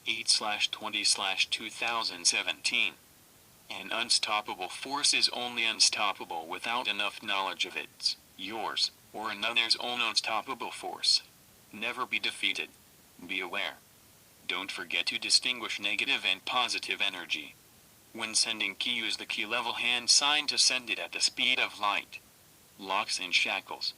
8/20/2017. An unstoppable force is only unstoppable without enough knowledge of its, yours, or another's own unstoppable force. Never be defeated. Be aware. Don't forget to distinguish negative and positive energy. When sending key, use the key level hand sign to send it at the speed of light. Locks and shackles.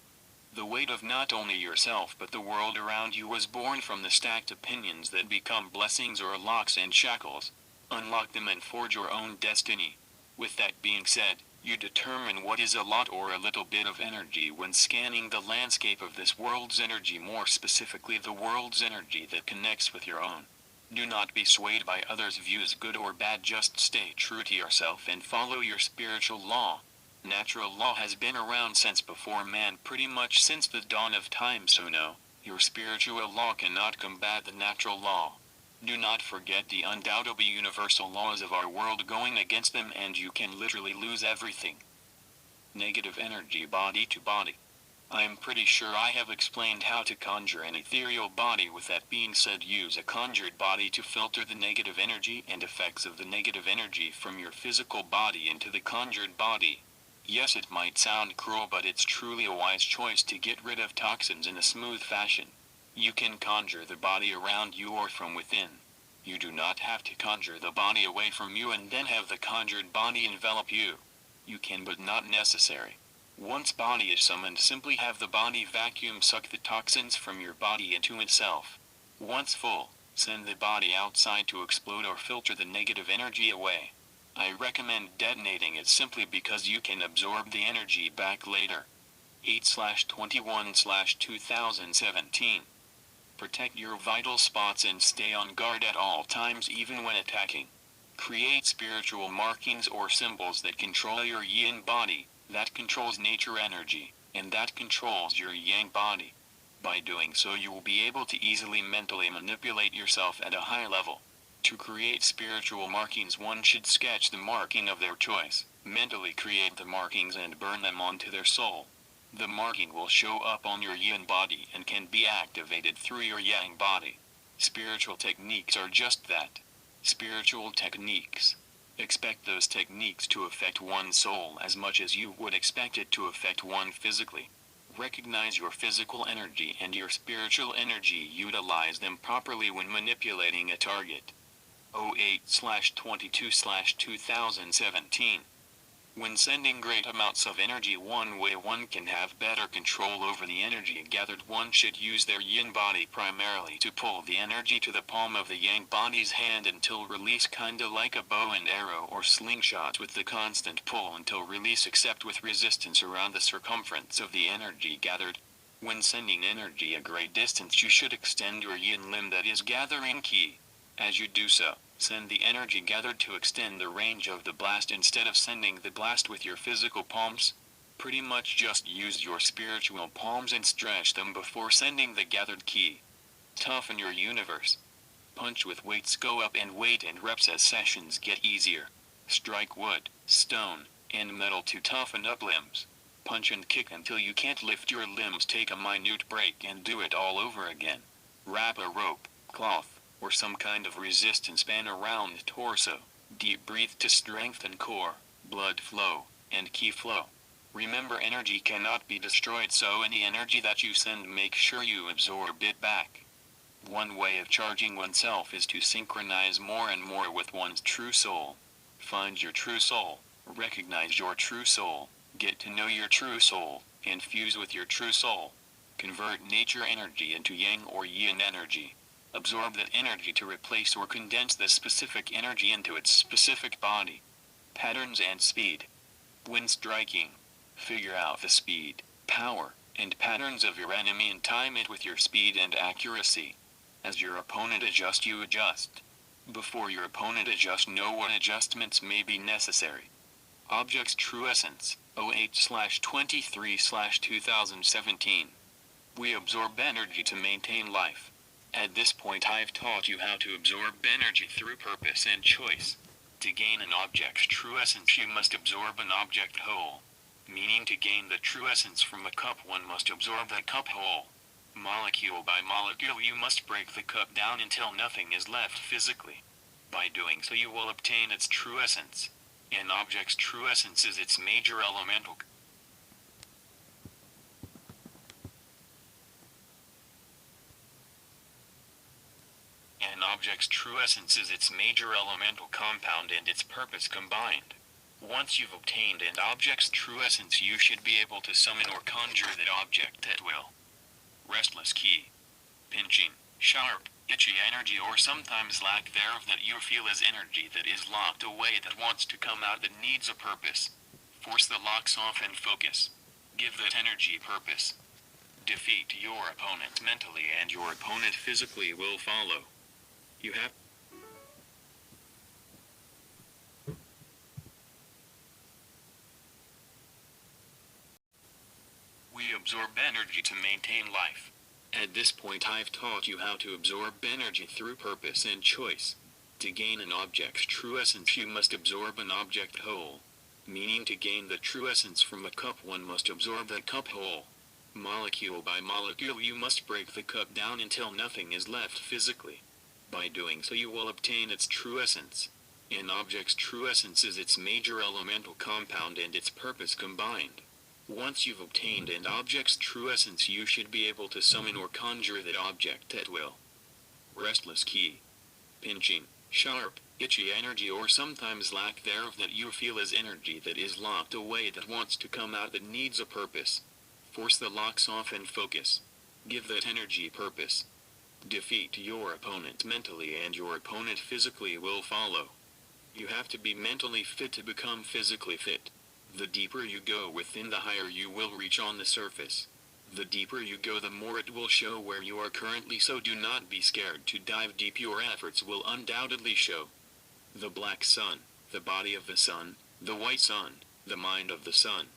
The weight of not only yourself but the world around you was born from the stacked opinions that become blessings or locks and shackles. Unlock them and forge your own destiny. With that being said, you determine what is a lot or a little bit of energy when scanning the landscape of this world's energy, more specifically the world's energy that connects with your own. Do not be swayed by others' views, good or bad. Just stay true to yourself and follow your spiritual law. Natural law has been around since before man, pretty much since the dawn of time, so no, your spiritual law cannot combat the natural law. Do not forget the undoubtedly universal laws of our world going against them and you can literally lose everything. Negative energy body to body. I'm pretty sure I have explained how to conjure an ethereal body. With that being said, use a conjured body to filter the negative energy and effects of the negative energy from your physical body into the conjured body. Yes, it might sound cruel, but it's truly a wise choice to get rid of toxins in a smooth fashion. You can conjure the body around you or from within. You do not have to conjure the body away from you and then have the conjured body envelop you. You can, but not necessary. Once body is summoned, simply have the body vacuum suck the toxins from your body into itself. Once full, send the body outside to explode or filter the negative energy away. I recommend detonating it simply because you can absorb the energy back later. 8/21/2017. Protect your vital spots and stay on guard at all times, even when attacking. Create spiritual markings or symbols that control your yin body, that controls nature energy, and that controls your yang body. By doing so, you will be able to easily mentally manipulate yourself at a high level. To create spiritual markings, one should sketch the marking of their choice, mentally create the markings and burn them onto their soul. The marking will show up on your yin body and can be activated through your yang body. Spiritual techniques are just that. Spiritual techniques. Expect those techniques to affect one's soul as much as you would expect it to affect one physically. Recognize your physical energy and your spiritual energy. Utilize them properly when manipulating a target. 08/22/2017. When sending great amounts of energy, one way one can have better control over the energy gathered, one should use their yin body primarily to pull the energy to the palm of the yang body's hand until release, kinda like a bow and arrow or slingshot, with the constant pull until release, except with resistance around the circumference of the energy gathered. When sending energy a great distance, you should extend your yin limb that is gathering ki. As you do so, send the energy gathered to extend the range of the blast instead of sending the blast with your physical palms. Pretty much just use your spiritual palms and stretch them before sending the gathered ki. Toughen your universe. Punch with weights, go up and weight and reps as sessions get easier. Strike wood, stone, and metal to toughen up limbs. Punch and kick until you can't lift your limbs. Take a minute break and do it all over again. Wrap a rope, cloth, or some kind of resistance band around the torso. Deep breathe to strengthen core, blood flow, and ki flow. Remember, energy cannot be destroyed, so any energy that you send, make sure you absorb it back. One way of charging oneself is to synchronize more and more with one's true soul. Find your true soul, recognize your true soul, get to know your true soul, and fuse with your true soul. Convert nature energy into yang or yin energy. Absorb that energy to replace or condense the specific energy into its specific body. Patterns and speed. When striking, figure out the speed, power, and patterns of your enemy and time it with your speed and accuracy. As your opponent adjusts, you adjust. Before your opponent adjusts, know what adjustments may be necessary. Object's true essence. 08/23/2017. We absorb energy to maintain life. At this point, I've taught you how to absorb energy through purpose and choice. To gain an object's true essence, you must absorb an object whole. Meaning, to gain the true essence from a cup, one must absorb that cup whole. Molecule by molecule you must break the cup down until nothing is left physically. By doing so you will obtain its true essence. An object's true essence is its major elemental. An object's true essence is its major elemental compound and its purpose combined. Once you've obtained an object's true essence you should be able to summon or conjure that object at will. Restless key. Pinching, sharp, itchy energy or sometimes lack thereof that you feel as energy that is locked away that wants to come out that needs a purpose. Force the locks off and focus. Give that energy purpose. Defeat your opponent mentally and your opponent physically will follow. You have We absorb energy to maintain life. At this point I've taught you how to absorb energy through purpose and choice. To gain an object's true essence you must absorb an object whole. Meaning to gain the true essence from a cup one must absorb that cup whole. Molecule by molecule you must break the cup down until nothing is left physically. By doing so you will obtain its true essence. An object's true essence is its major elemental compound and its purpose combined. Once you've obtained an object's true essence you should be able to summon or conjure that object at will. Restless key. Pinching, sharp, itchy energy or sometimes lack thereof that you feel as energy that is locked away that wants to come out that needs a purpose. Force the locks off and focus. Give that energy purpose. Defeat your opponent mentally and your opponent physically will follow. You have to be mentally fit to become physically fit. The deeper you go within the higher you will reach on the surface. The deeper you go the more it will show where you are currently, so do not be scared to dive deep. Your efforts will undoubtedly show. The black sun, the body of the sun, the white sun, the mind of the sun.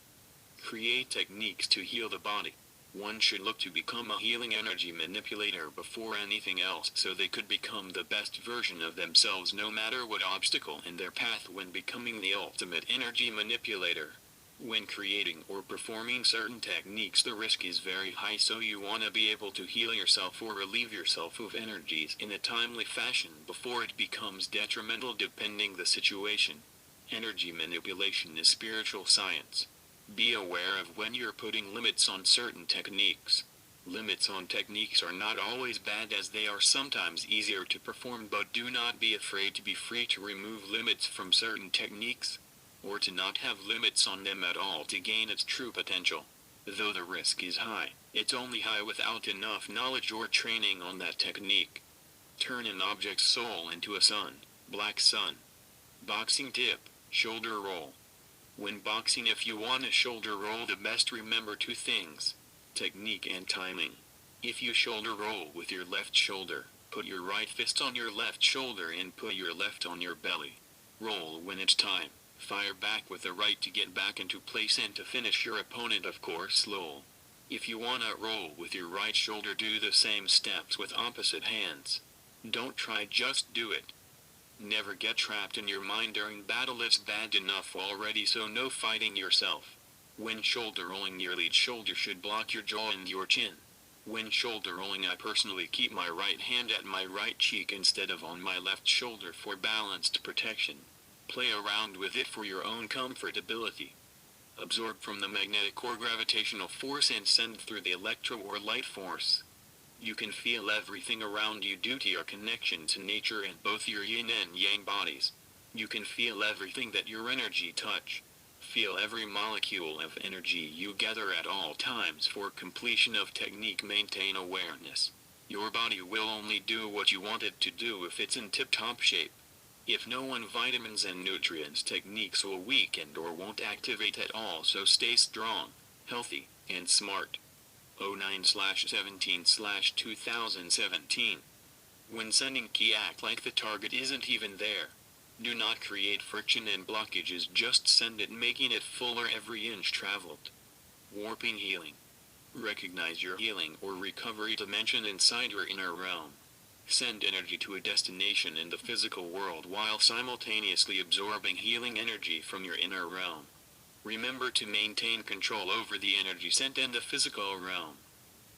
Create techniques to heal the body. One should look to become a healing energy manipulator before anything else so they could become the best version of themselves no matter what obstacle in their path when becoming the ultimate energy manipulator. When creating or performing certain techniques the risk is very high, so you want to be able to heal yourself or relieve yourself of energies in a timely fashion before it becomes detrimental depending the situation. Energy manipulation is spiritual science. Be aware of when you're putting limits on certain techniques. Limits on techniques are not always bad as they are sometimes easier to perform, but do not be afraid to be free to remove limits from certain techniques, or to not have limits on them at all to gain its true potential. Though the risk is high, it's only high without enough knowledge or training on that technique. Turn an object's soul into a sun, black sun. Boxing tip, shoulder roll. When boxing, if you want a shoulder roll, the best remember two things: technique and timing. If you shoulder roll with your left shoulder, put your right fist on your left shoulder and put your left on your belly. Roll when it's time. Fire back with the right to get back into place and to finish your opponent, of course, lol. If you wanna roll with your right shoulder, do the same steps with opposite hands. Don't try, just do it. Never get trapped in your mind during battle, it's bad enough already, so no fighting yourself. When shoulder rolling, your lead shoulder should block your jaw and your chin. When shoulder rolling, I personally keep my right hand at my right cheek instead of on my left shoulder for balanced protection. Play around with it for your own comfortability. Absorb from the magnetic or gravitational force and send through the electro or light force. You can feel everything around you due to your connection to nature and both your yin and yang bodies. You can feel everything that your energy touch. Feel every molecule of energy you gather at all times for completion of technique. Maintain awareness. Your body will only do what you want it to do if it's in tip-top shape. If no one, vitamins and nutrients, techniques will weaken or won't activate at all, so stay strong, healthy, and smart. 09/17/2017. When sending key, act like the target isn't even there. Do not create friction and blockages, just send it, making it fuller every inch traveled. Warping healing. Recognize your healing or recovery dimension inside your inner realm. Send energy to a destination in the physical world while simultaneously absorbing healing energy from your inner realm. Remember to maintain control over the energy sent in the physical realm.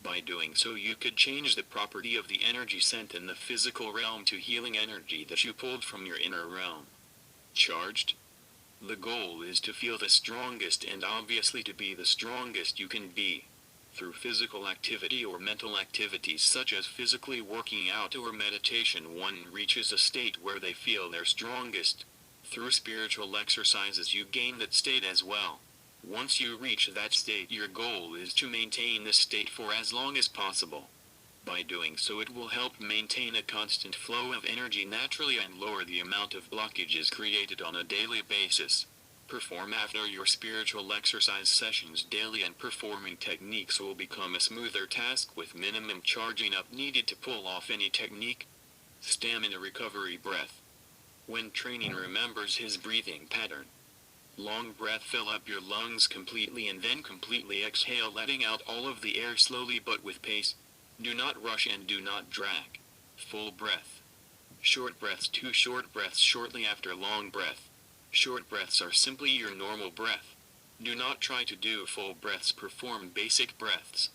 By doing so, you could change the property of the energy sent in the physical realm to healing energy that you pulled from your inner realm. Charged? The goal is to feel the strongest and obviously to be the strongest you can be. Through physical activity or mental activities such as physically working out or meditation, one reaches a state where they feel their strongest. Through spiritual exercises you gain that state as well. Once you reach that state, your goal is to maintain this state for as long as possible. By doing so, it will help maintain a constant flow of energy naturally and lower the amount of blockages created on a daily basis. Perform after your spiritual exercise sessions daily, and performing techniques will become a smoother task with minimum charging up needed to pull off any technique. Stamina recovery breath. When training, remembers his breathing pattern. Long breath, fill up your lungs completely and then completely exhale, letting out all of the air slowly but with pace. Do not rush and do not drag. Full breath. Short breaths. 2 short breaths shortly after long breath. Short breaths are simply your normal breath. Do not try to do full breaths, perform basic breaths.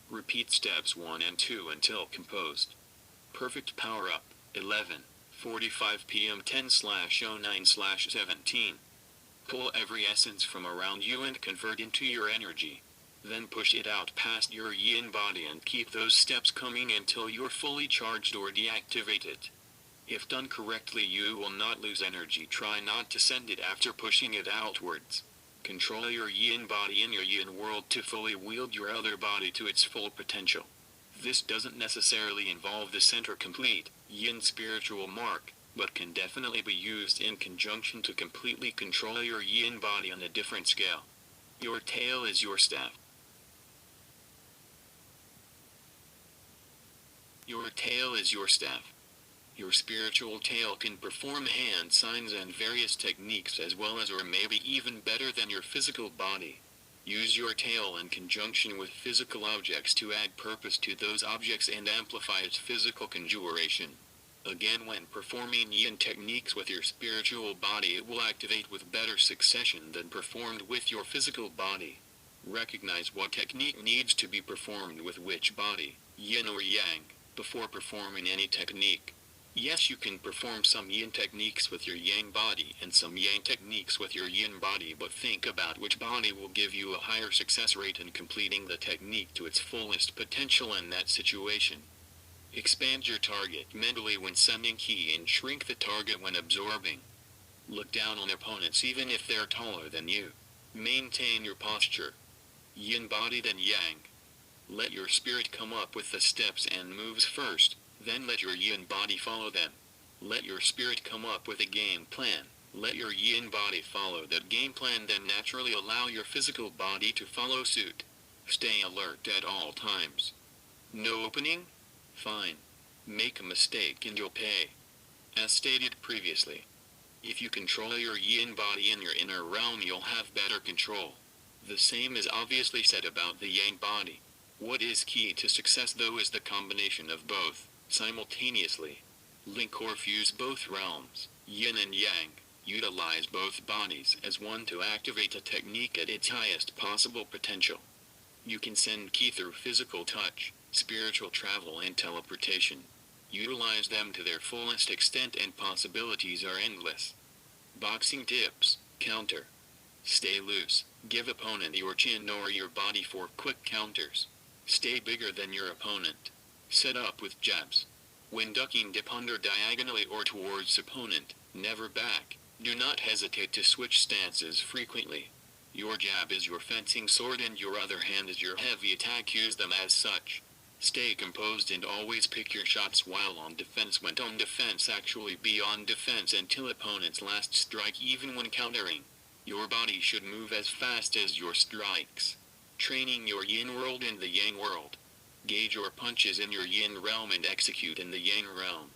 Repeat steps 1 and 2 until composed. Perfect power up. 11:45 p.m. 10/09/17. Pull every essence from around you and convert into your energy. Then push it out past your yin body and keep those steps coming until you're fully charged or deactivated. If done correctly, you will not lose energy. Try not to send it after pushing it outwards. Control your yin body in your yin world to fully wield your other body to its full potential. This doesn't necessarily involve the center complete yin spiritual mark, but can definitely be used in conjunction to completely control your yin body on a different scale. Your tail is your staff. Your tail is your staff. Your spiritual tail can perform hand signs and various techniques as well as, or maybe even better than, your physical body. Use your tail in conjunction with physical objects to add purpose to those objects and amplify its physical conjuration. Again, when performing yin techniques with your spiritual body, it will activate with better succession than performed with your physical body. Recognize what technique needs to be performed with which body, yin or yang, before performing any technique. Yes, you can perform some yin techniques with your yang body and some yang techniques with your yin body, but think about which body will give you a higher success rate in completing the technique to its fullest potential in that situation. Expand your target mentally when sending ki and shrink the target when absorbing. Look down on opponents even if they're taller than you. Maintain your posture. Yin body then yang. Let your spirit come up with the steps and moves first, then let your yin body follow them. Let your spirit come up with a game plan. Let your yin body follow that game plan, then naturally allow your physical body to follow suit. Stay alert at all times. No opening? Fine. Make a mistake and you'll pay. As stated previously, if you control your yin body in your inner realm, you'll have better control. The same is obviously said about the yang body. What is key to success though is the combination of both, simultaneously. Link or fuse both realms, yin and yang. Utilize both bodies as one to activate a technique at its highest possible potential. You can send ki through physical touch, spiritual travel and teleportation. Utilize them to their fullest extent and possibilities are endless. Boxing tips, counter. Stay loose, give opponent your chin or your body for quick counters. Stay bigger than your opponent. Set up with jabs. When ducking, dip under diagonally or towards opponent, never back. Do not hesitate to switch stances frequently. Your jab is your fencing sword and your other hand is your heavy attack. Use them as such. Stay composed and always pick your shots while on defense. When on defense, actually be on defense until opponent's last strike, even when countering. Your body should move as fast as your strikes. Training your yin world in the yang world. Gauge your punches in your yin realm and execute in the yang realm.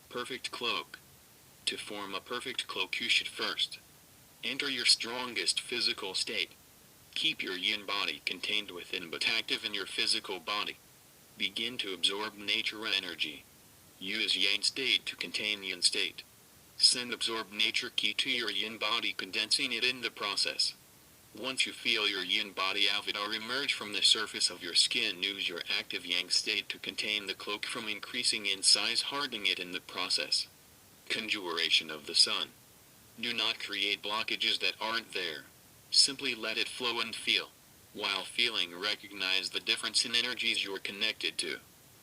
Perfect cloak. To form a perfect cloak, you should first enter your strongest physical state. Keep your yin body contained within but active in your physical body. Begin to absorb nature energy. Use yang state to contain yin state. Send absorbed nature ki to your yin body, condensing it in the process. Once you feel your yin body avatar emerge from the surface of your skin, use your active yang state to contain the cloak from increasing in size, hardening it in the process. Conjuration of the sun. Do not create blockages that aren't there. Simply let it flow and feel. While feeling, recognize the difference in energies you're connected to.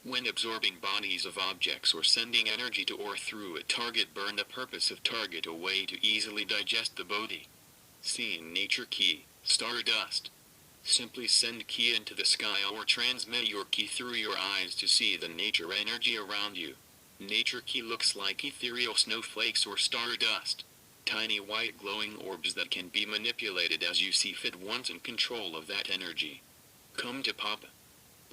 When absorbing bodies of objects or sending energy to or through a target, burn the purpose of target away to easily digest the body. Seeing nature ki, stardust. Simply send ki into the sky or transmit your ki through your eyes to see the nature energy around you. Nature ki looks like ethereal snowflakes or stardust. Tiny white glowing orbs that can be manipulated as you see fit once in control of that energy. Come to Papa.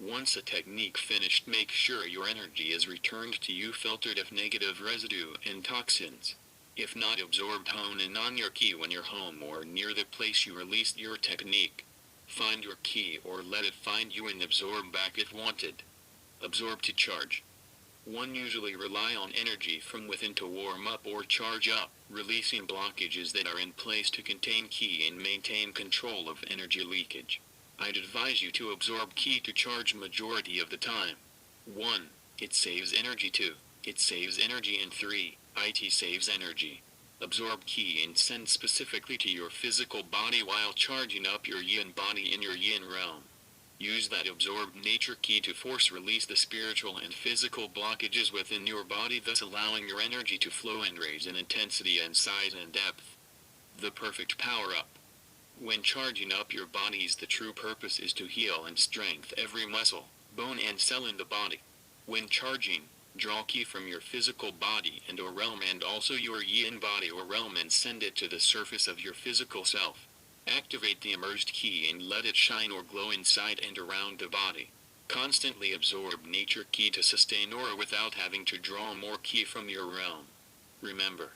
Once a technique finished, make sure your energy is returned to you filtered of negative residue and toxins. If not absorbed, hone in on your ki when you're home or near the place you released your technique. Find your ki or let it find you and absorb back if wanted. Absorb to charge. One usually rely on energy from within to warm up or charge up, releasing blockages that are in place to contain ki and maintain control of energy leakage. I'd advise you to absorb ki to charge majority of the time. 1. It saves energy. 2. It saves energy. And 3. It saves energy. Absorb ki and send specifically to your physical body while charging up your yin body in your yin realm. Use that absorbed nature ki to force release the spiritual and physical blockages within your body, thus allowing your energy to flow and raise in intensity and size and depth. The perfect power-up. When charging up your bodies, the true purpose is to heal and strengthen every muscle, bone and cell in the body. When charging, draw ki from your physical body and or realm and also your yin body or realm and send it to the surface of your physical self. Activate the immersed ki and let it shine or glow inside and around the body. Constantly absorb nature ki to sustain aura without having to draw more ki from your realm. Remember,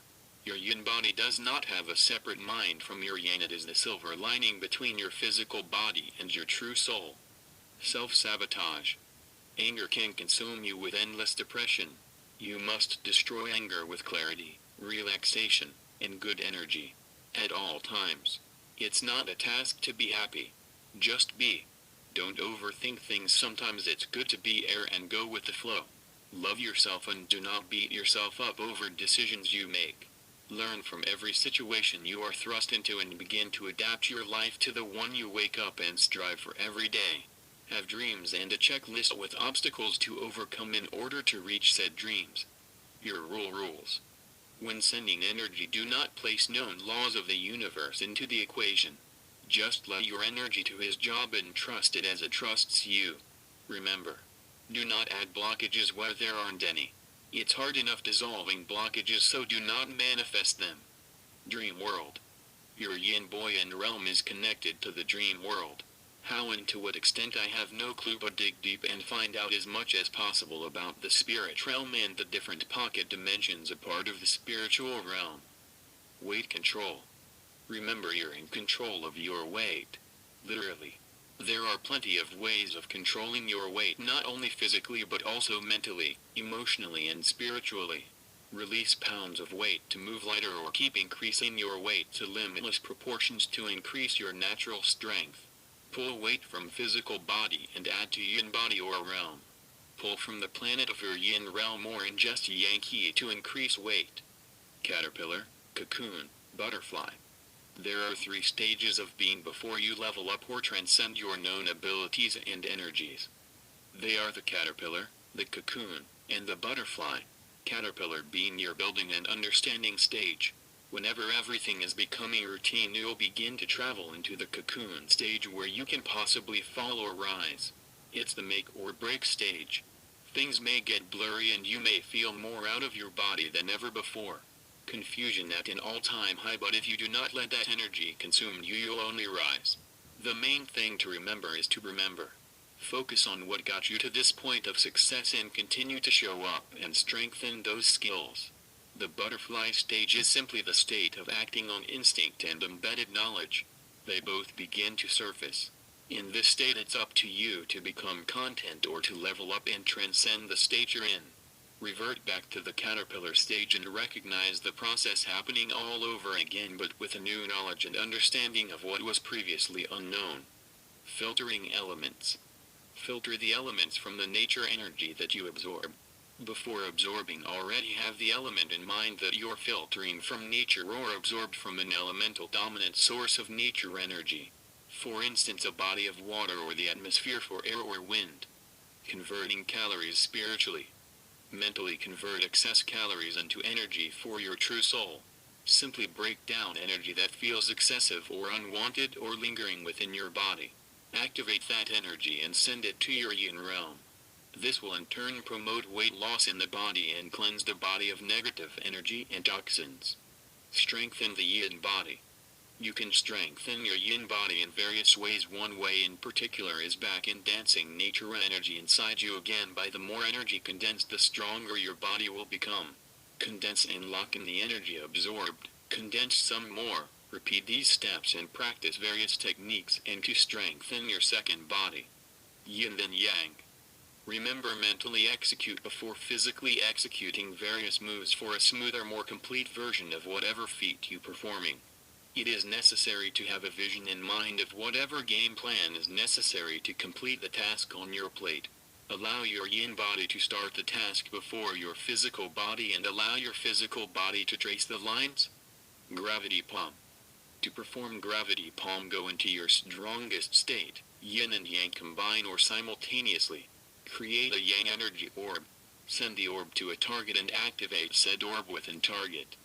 your yin body does not have a separate mind from your yang. It is the silver lining between your physical body and your true soul. Self-sabotage. Anger can consume you with endless depression. You must destroy anger with clarity, relaxation, and good energy. At all times. It's not a task to be happy. Just be. Don't overthink things. Sometimes it's good to be air and go with the flow. Love yourself and do not beat yourself up over decisions you make. Learn from every situation you are thrust into and begin to adapt your life to the one you wake up and strive for every day. Have dreams and a checklist with obstacles to overcome in order to reach said dreams. Your rules. When sending energy, do not place known laws of the universe into the equation. Just let your energy to his job and trust it as it trusts you. Remember, do not add blockages where there aren't any. It's hard enough dissolving blockages, so do not manifest them. Dream world. Your yin boy and realm is connected to the dream world. How and to what extent I have no clue, but dig deep and find out as much as possible about the spirit realm and the different pocket dimensions a part of the spiritual realm. Weight control. Remember, you're in control of your weight. Literally. There are plenty of ways of controlling your weight, not only physically but also mentally, emotionally and spiritually. Release pounds of weight to move lighter or keep increasing your weight to limitless proportions to increase your natural strength. Pull weight from physical body and add to yin body or realm. Pull from the planet of your yin realm or ingest yang ki to increase weight. Caterpillar, cocoon, butterfly. There are 3 stages of being before you level up or transcend your known abilities and energies. They are the caterpillar, the cocoon, and the butterfly. Caterpillar being your building and understanding stage. Whenever everything is becoming routine, you'll begin to travel into the cocoon stage where you can possibly fall or rise. It's the make or break stage. Things may get blurry and you may feel more out of your body than ever before. Confusion at an all-time high, but if you do not let that energy consume you, you'll only rise. The main thing to remember is to remember. Focus on what got you to this point of success and continue to show up and strengthen those skills. The butterfly stage is simply the state of acting on instinct and embedded knowledge. They both begin to surface. In this state, it's up to you to become content or to level up and transcend the state you're in. Revert back to the caterpillar stage and recognize the process happening all over again, but with a new knowledge and understanding of what was previously unknown. Filtering elements. Filter the elements from the nature energy that you absorb. Before absorbing, already have the element in mind that you're filtering from nature or absorbed from an elemental dominant source of nature energy. For instance, a body of water or the atmosphere for air or wind. Converting calories spiritually. Mentally convert excess calories into energy for your true soul. Simply break down energy that feels excessive or unwanted or lingering within your body. Activate that energy and send it to your yin realm. This will in turn promote weight loss in the body and cleanse the body of negative energy and toxins. Strengthen the yin body. You can strengthen your yin body in various ways. One way in particular is back in dancing nature energy inside you again. By the more energy condensed, the stronger your body will become. Condense and lock in the energy absorbed. Condense some more. Repeat these steps and practice various techniques and to strengthen your second body. Yin then yang. Remember, mentally execute before physically executing various moves for a smoother, more complete version of whatever feat you're performing. It is necessary to have a vision in mind of whatever game plan is necessary to complete the task on your plate. Allow your yin body to start the task before your physical body and allow your physical body to trace the lines. Gravity palm. To perform gravity palm, go into your strongest state. Yin and yang combine or simultaneously. Create a yang energy orb. Send the orb to a target and activate said orb within target.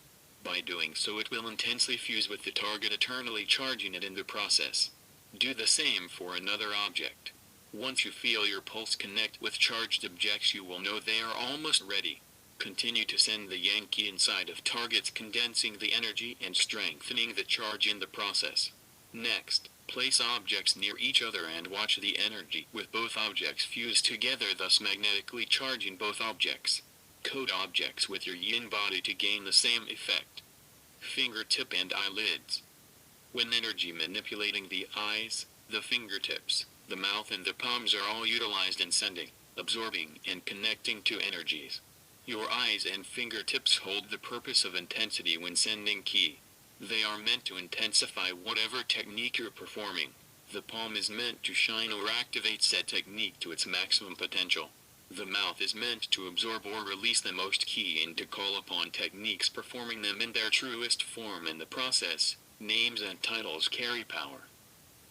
By doing so, it will intensely fuse with the target, eternally charging it in the process. Do the same for another object. Once you feel your pulse connect with charged objects, you will know they are almost ready. Continue to send the yang qi inside of targets, condensing the energy and strengthening the charge in the process. Next, place objects near each other and watch the energy with both objects fuse together, thus magnetically charging both objects. Coat objects with your yin body to gain the same effect. Fingertip and eyelids. When energy manipulating the eyes, the fingertips, the mouth and the palms are all utilized in sending, absorbing and connecting to energies. Your eyes and fingertips hold the purpose of intensity when sending qi. They are meant to intensify whatever technique you're performing. The palm is meant to shine or activate said technique to its maximum potential. The mouth is meant to absorb or release the most qi and to call upon techniques performing them in their truest form in the process. Names and titles carry power.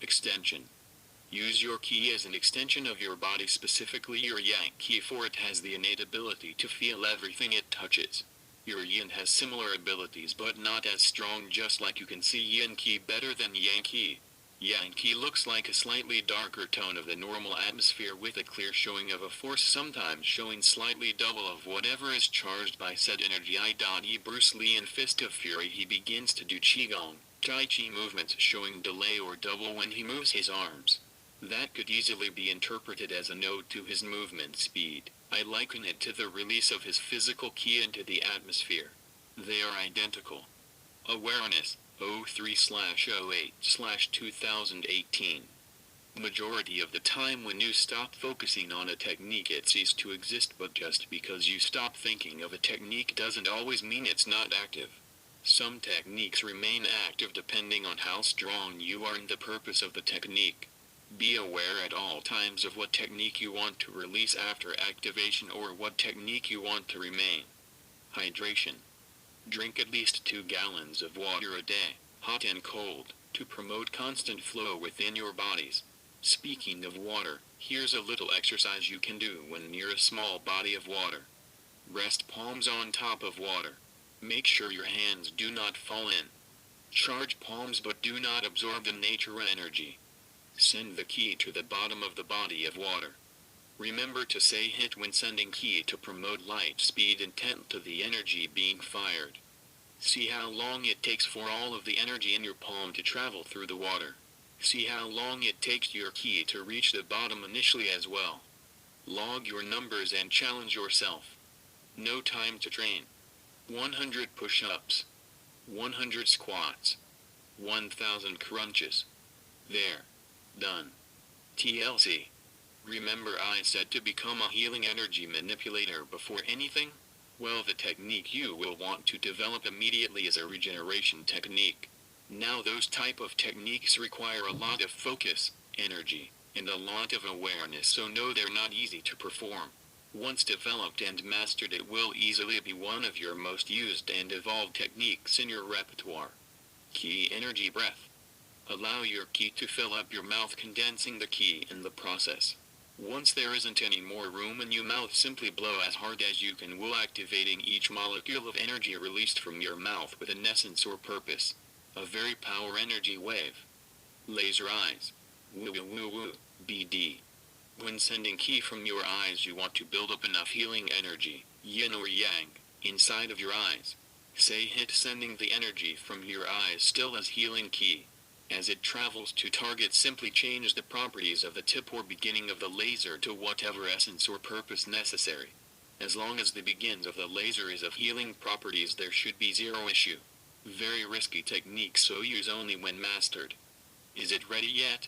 Extension. Use your qi as an extension of your body, specifically your yang qi, for it has the innate ability to feel everything it touches. Your yin has similar abilities but not as strong, just like you can see yin qi better than yang qi. Yang qi looks like a slightly darker tone of the normal atmosphere with a clear showing of a force, sometimes showing slightly double of whatever is charged by said energy. I.e. Bruce Lee in Fist of Fury, he begins to do qigong, tai chi movements showing delay or double when he moves his arms. That could easily be interpreted as a nod to his movement speed. I liken it to the release of his physical qi into the atmosphere. They are identical. Awareness, 03/08/2018. Majority of the time when you stop focusing on a technique, it ceases to exist, but just because you stop thinking of a technique doesn't always mean it's not active. Some techniques remain active depending on how strong you are in the purpose of the technique. Be aware at all times of what technique you want to release after activation or what technique you want to remain. Hydration. Drink at least 2 gallons of water a day, hot and cold, to promote constant flow within your bodies. Speaking of water, here's a little exercise you can do when near a small body of water. Rest palms on top of water. Make sure your hands do not fall in. Charge palms but do not absorb the nature energy. Send the qi to the bottom of the body of water. Remember to say hit when sending qi to promote light speed intent to the energy being fired. See how long it takes for all of the energy in your palm to travel through the water. See how long it takes your qi to reach the bottom initially as well. Log your numbers and challenge yourself. No time to train. 100 push-ups. 100 squats. 1,000 crunches. There. Done. TLC. Remember I said to become a healing energy manipulator before anything? Well, the technique you will want to develop immediately is a regeneration technique. Now those type of techniques require a lot of focus, energy, and a lot of awareness, so no, they're not easy to perform. Once developed and mastered, it will easily be one of your most used and evolved techniques in your repertoire. Key energy breath. Allow your ki to fill up your mouth, condensing the ki in the process. Once there isn't any more room in your mouth, simply blow as hard as you can while activating each molecule of energy released from your mouth with an essence or purpose. A very power energy wave. Laser eyes. Woo woo woo woo. BD. When sending ki from your eyes, you want to build up enough healing energy, yin or yang, inside of your eyes. Say hit sending the energy from your eyes still as healing ki. As it travels to target, simply change the properties of the tip or beginning of the laser to whatever essence or purpose necessary. As long as the begins of the laser is of healing properties, there should be zero issue. Very risky technique, so use only when mastered. Is it ready yet?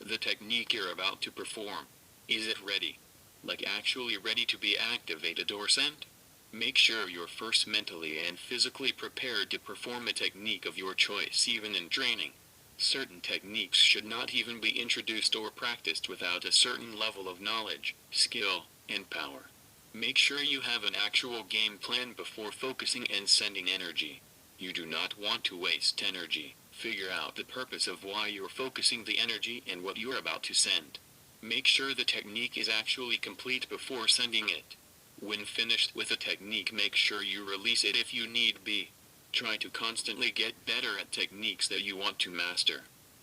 The technique you're about to perform. Is it ready? Like actually ready to be activated or sent? Make sure you're first mentally and physically prepared to perform a technique of your choice, even in training. Certain techniques should not even be introduced or practiced without a certain level of knowledge, skill, and power. Make sure you have an actual game plan before focusing and sending energy. You do not want to waste energy. Figure out the purpose of why you're focusing the energy and what you're about to send. Make sure the technique is actually complete before sending it. When finished with a technique, make sure you release it if you need be. Try to constantly get better at techniques that you want to master.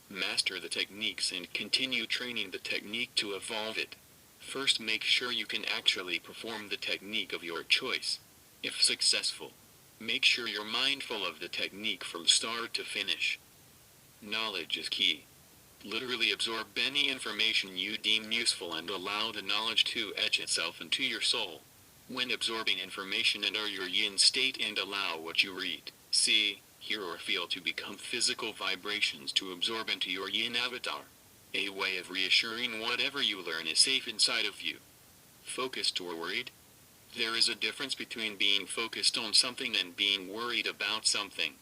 Master the techniques and continue training the technique to evolve it. First, make sure you can actually perform the technique of your choice. If successful, make sure you're mindful of the technique from start to finish. Knowledge is key. Literally absorb any information you deem useful and allow the knowledge to etch itself into your soul. When absorbing information, enter your yin state and allow what you read, see, hear or feel to become physical vibrations to absorb into your yin avatar. A way of reassuring whatever you learn is safe inside of you. Focused or worried? There is a difference between being focused on something and being worried about something.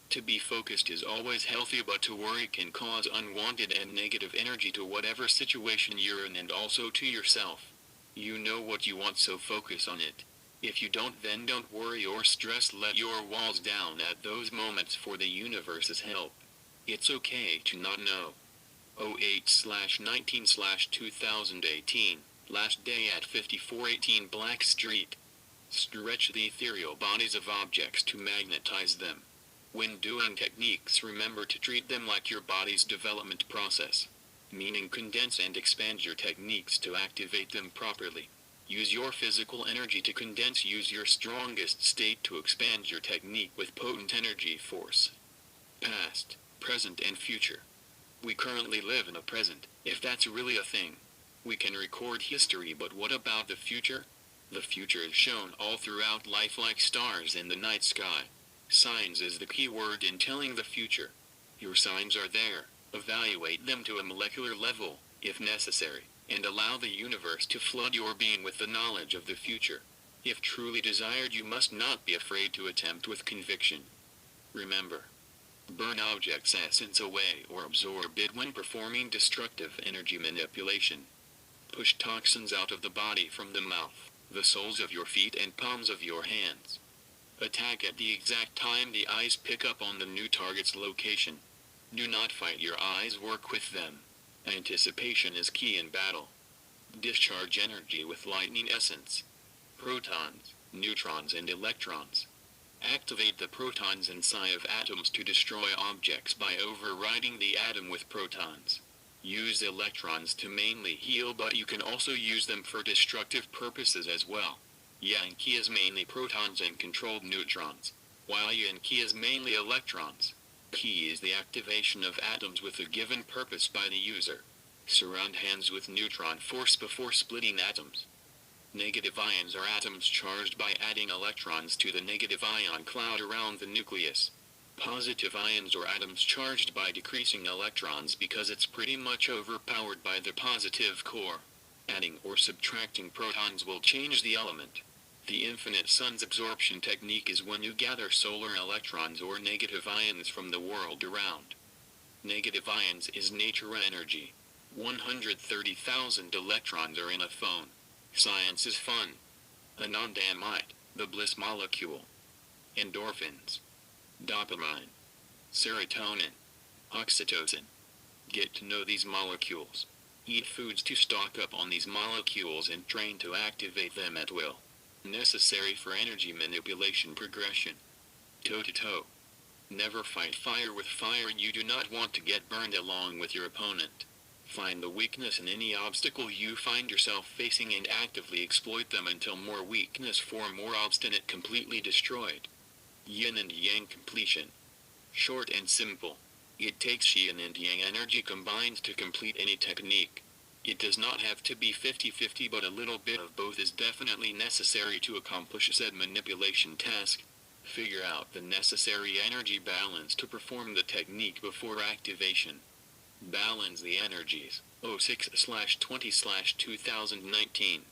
To be focused is always healthy, but to worry can cause unwanted and negative energy to whatever situation you're in and also to yourself. You know what you want, so focus on it. If you don't, then don't worry or stress. Let your walls down at those moments for the universe's help. It's okay to not know. 08/19/2018, last day at 5418 Black Street. Stretch the ethereal bodies of objects to magnetize them. When doing techniques, remember to treat them like your body's development process. Meaning condense and expand your techniques to activate them properly. Use your physical energy to condense. Use your strongest state to expand your technique with potent energy force. Past, present and future. We currently live in a present, if that's really a thing. We can record history, but what about the future? The future is shown all throughout life like stars in the night sky. Signs is the key word in telling the future. Your signs are there. Evaluate them to a molecular level, if necessary, and allow the universe to flood your being with the knowledge of the future. If truly desired, you must not be afraid to attempt with conviction. Remember, burn object's essence away or absorb it when performing destructive energy manipulation. Push toxins out of the body from the mouth, the soles of your feet and palms of your hands. Attack at the exact time the eyes pick up on the new target's location. Do not fight your eyes, work with them. Anticipation is key in battle. Discharge energy with lightning essence. Protons, neutrons and electrons. Activate the protons inside of atoms to destroy objects by overriding the atom with protons. Use electrons to mainly heal, but you can also use them for destructive purposes as well. Yang Qi is mainly protons and controlled neutrons, while Yin Qi is mainly electrons. Qi is the activation of atoms with a given purpose by the user. Surround hands with neutron force before splitting atoms. Negative ions are atoms charged by adding electrons to the negative ion cloud around the nucleus. Positive ions are atoms charged by decreasing electrons because it's pretty much overpowered by the positive core. Adding or subtracting protons will change the element. The infinite sun's absorption technique is when you gather solar electrons or negative ions from the world around. Negative ions is nature energy. 130,000 electrons are in a phone. Science is fun. Anandamide, the bliss molecule. Endorphins. Dopamine. Serotonin. Oxytocin. Get to know these molecules. Eat foods to stock up on these molecules and train to activate them at will. Necessary for energy manipulation progression. Toe-to-toe. Never fight fire with fire. You do not want to get burned along with your opponent. Find the weakness in any obstacle you find yourself facing and actively exploit them until more weakness form more obstinate, completely destroyed. Yin and Yang completion. Short and simple. It takes yin and yang energy combined to complete any technique. It does not have to be 50-50, but a little bit of both is definitely necessary to accomplish said manipulation task. Figure out the necessary energy balance to perform the technique before activation. Balance the energies. 06/20/2019.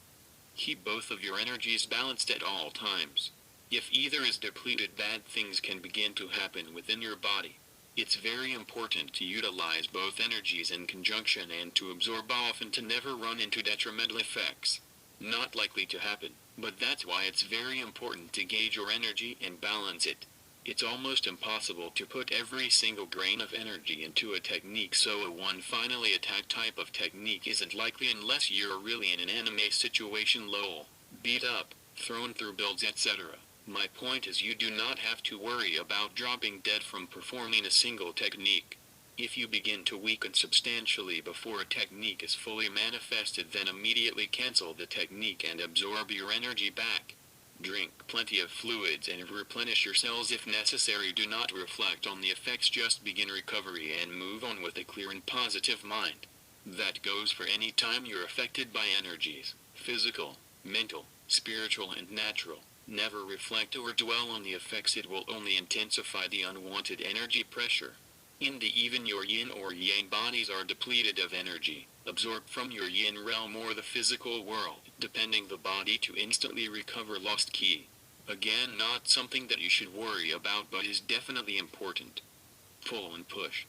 Keep both of your energies balanced at all times. If either is depleted, bad things can begin to happen within your body. It's very important to utilize both energies in conjunction and to absorb often to never run into detrimental effects. Not likely to happen, but that's why it's very important to gauge your energy and balance it. It's almost impossible to put every single grain of energy into a technique, so a one finally attack type of technique isn't likely unless you're really in an anime situation, lol, beat up, thrown through builds, etc. My point is, you do not have to worry about dropping dead from performing a single technique. If you begin to weaken substantially before a technique is fully manifested, then immediately cancel the technique and absorb your energy back. Drink plenty of fluids and replenish your cells if necessary. Do not reflect on the effects, just begin recovery and move on with a clear and positive mind. That goes for any time you're affected by energies, physical, mental, spiritual and natural. Never reflect or dwell on the effects, it will only intensify the unwanted energy pressure. In the even your yin or yang bodies are depleted of energy, absorbed from your yin realm or the physical world, depending the body to instantly recover lost ki. Again, not something that you should worry about, but is definitely important. Pull and push.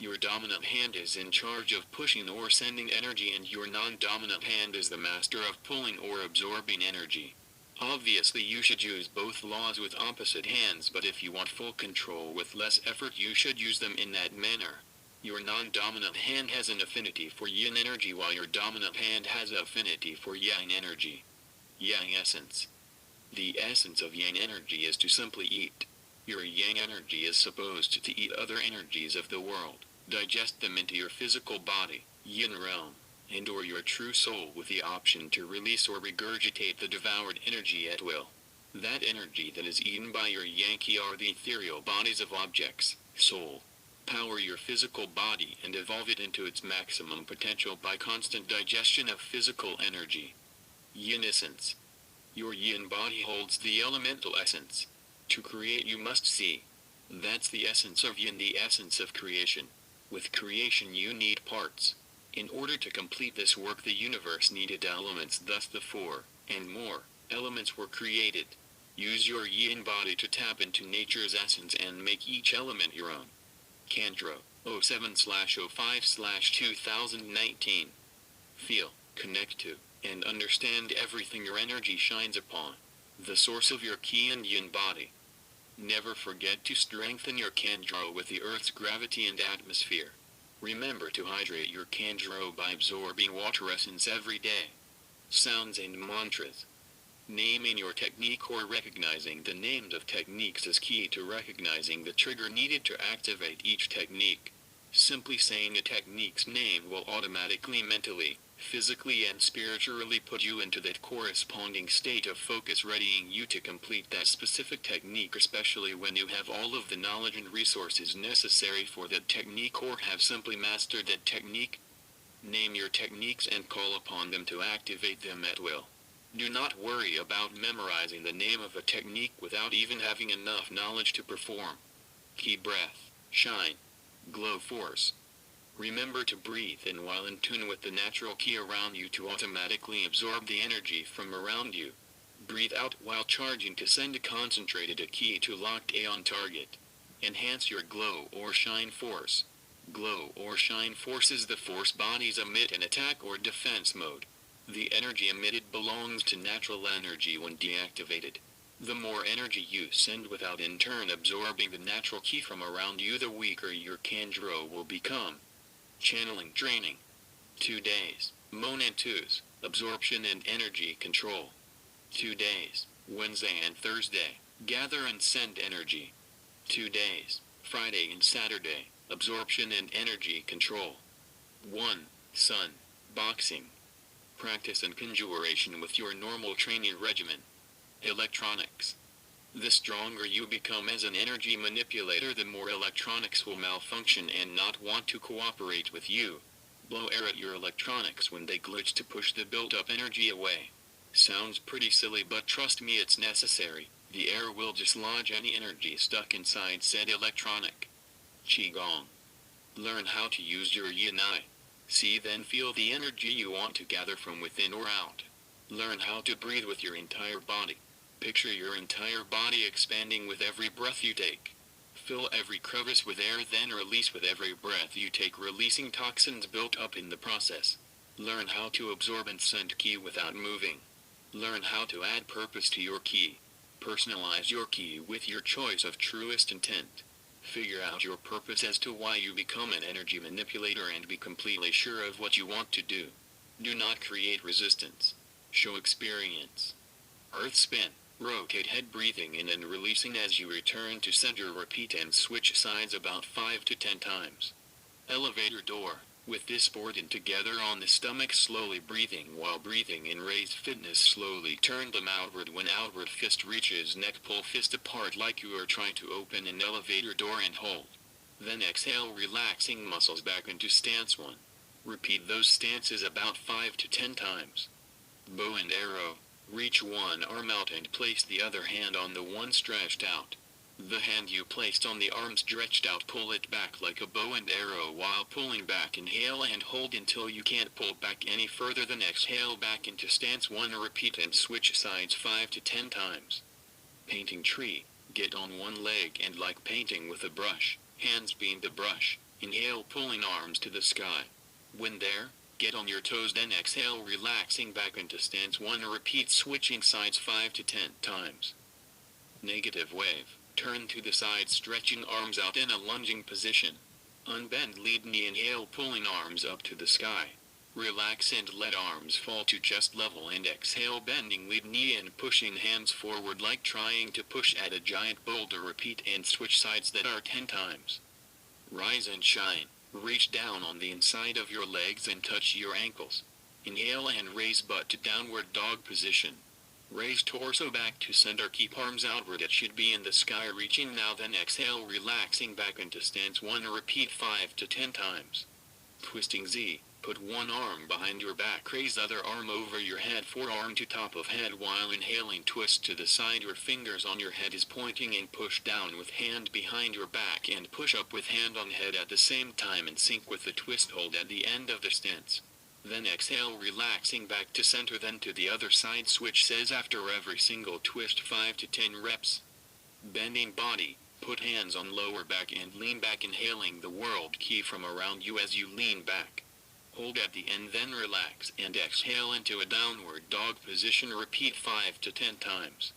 Your dominant hand is in charge of pushing or sending energy, and your non-dominant hand is the master of pulling or absorbing energy. Obviously you should use both laws with opposite hands, but if you want full control with less effort, you should use them in that manner. Your non-dominant hand has an affinity for yin energy, while your dominant hand has an affinity for yang energy. Yang essence. The essence of yang energy is to simply eat. Your yang energy is supposed to eat other energies of the world, digest them into your physical body, yin realm, and/or your true soul, with the option to release or regurgitate the devoured energy at will. That energy that is eaten by your yang ki are the ethereal bodies of objects, soul. Power your physical body and evolve it into its maximum potential by constant digestion of physical energy. Yin essence. Your yin body holds the elemental essence. To create you must see. That's the essence of yin, the essence of creation. With creation you need parts. In order to complete this work, the universe needed elements, thus the 4, and more, elements were created. Use your yin body to tap into nature's essence and make each element your own. Candro, 07/05/2019. Feel, connect to, and understand everything your energy shines upon. The source of your ki and yin body. Never forget to strengthen your Candro with the Earth's gravity and atmosphere. Remember to hydrate your Candro by absorbing water essence every day. Sounds and mantras. Naming your technique or recognizing the names of techniques is key to recognizing the trigger needed to activate each technique. Simply saying a technique's name will automatically, mentally, physically and spiritually put you into that corresponding state of focus, readying you to complete that specific technique, especially when you have all of the knowledge and resources necessary for that technique or have simply mastered that technique. Name your techniques and call upon them to activate them at will. Do not worry about memorizing the name of a technique without even having enough knowledge to perform. Key breath, shine, glow force. Remember to breathe in while in tune with the natural ki around you to automatically absorb the energy from around you. Breathe out while charging to send a concentrated ki to locked A on target. Enhance your glow or shine force. Glow or shine force is the force bodies emit in attack or defense mode. The energy emitted belongs to natural energy when deactivated. The more energy you send without in turn absorbing the natural ki from around you, the weaker your Kanjuro will become. Channeling training. 2 days. Monan 2s. Absorption and energy control. 2 days. Wednesday and Thursday. Gather and send energy. 2 days. Friday and Saturday. Absorption and energy control. 1. Sun. Boxing. Practice and conjuration with your normal training regimen. Electronics. The stronger you become as an energy manipulator, the more electronics will malfunction and not want to cooperate with you. Blow air at your electronics when they glitch to push the built-up energy away. Sounds pretty silly, but trust me, it's necessary. The air will dislodge any energy stuck inside said electronic. Qigong. Learn how to use your yin eye. See then feel the energy you want to gather from within or out. Learn how to breathe with your entire body. Picture your entire body expanding with every breath you take. Fill every crevice with air, then release with every breath you take, releasing toxins built up in the process. Learn how to absorb and send ki without moving. Learn how to add purpose to your ki. Personalize your ki with your choice of truest intent. Figure out your purpose as to why you become an energy manipulator and be completely sure of what you want to do. Do not create resistance. Show experience. Earth spin. Rotate head, breathing in and releasing as you return to center. Repeat and switch sides about 5 to 10 times. Elevator door. With this board in together on the stomach, slowly breathing while breathing in. Raised fitness, slowly turn them outward. When outward fist reaches neck, pull fist apart like you are trying to open an elevator door and hold. Then exhale, relaxing muscles back into stance 1. Repeat those stances about 5 to 10 times. Bow and arrow. Reach one arm out and place the other hand on the one stretched out. The hand you placed on the arm stretched out, pull it back like a bow and arrow while pulling back. Inhale and hold until you can't pull back any further, then exhale back into stance 1. Repeat and switch sides 5 to 10 times. Painting tree. Get on one leg and like painting with a brush, hands being the brush. Inhale, pulling arms to the sky. When there, get on your toes, then exhale, relaxing back into stance 1. Repeat, switching sides 5 to 10 times. Negative wave. Turn to the side, stretching arms out in a lunging position. Unbend lead knee. Inhale, pulling arms up to the sky. Relax and let arms fall to chest level, and exhale, bending lead knee and pushing hands forward like trying to push at a giant boulder. Repeat and switch sides that are 10 times. Rise and shine. Reach down on the inside of your legs and touch your ankles. Inhale and raise butt to downward dog position. Raise torso back to center, keep arms outward, it should be in the sky reaching now, then exhale, relaxing back into stance 1. Repeat 5 to 10 times. Twisting Z. Put one arm behind your back, raise other arm over your head, forearm to top of head while inhaling, twist to the side, your fingers on your head is pointing, and push down with hand behind your back and push up with hand on head at the same time in sync with the twist. Hold at the end of the stance. Then exhale, relaxing back to center, then to the other side. Switch says after every single twist 5 to 10 reps. Bending body. Put hands on lower back and lean back, inhaling the world ki from around you as you lean back. Hold at the end, then relax and exhale into a downward dog position. Repeat 5 to 10 times.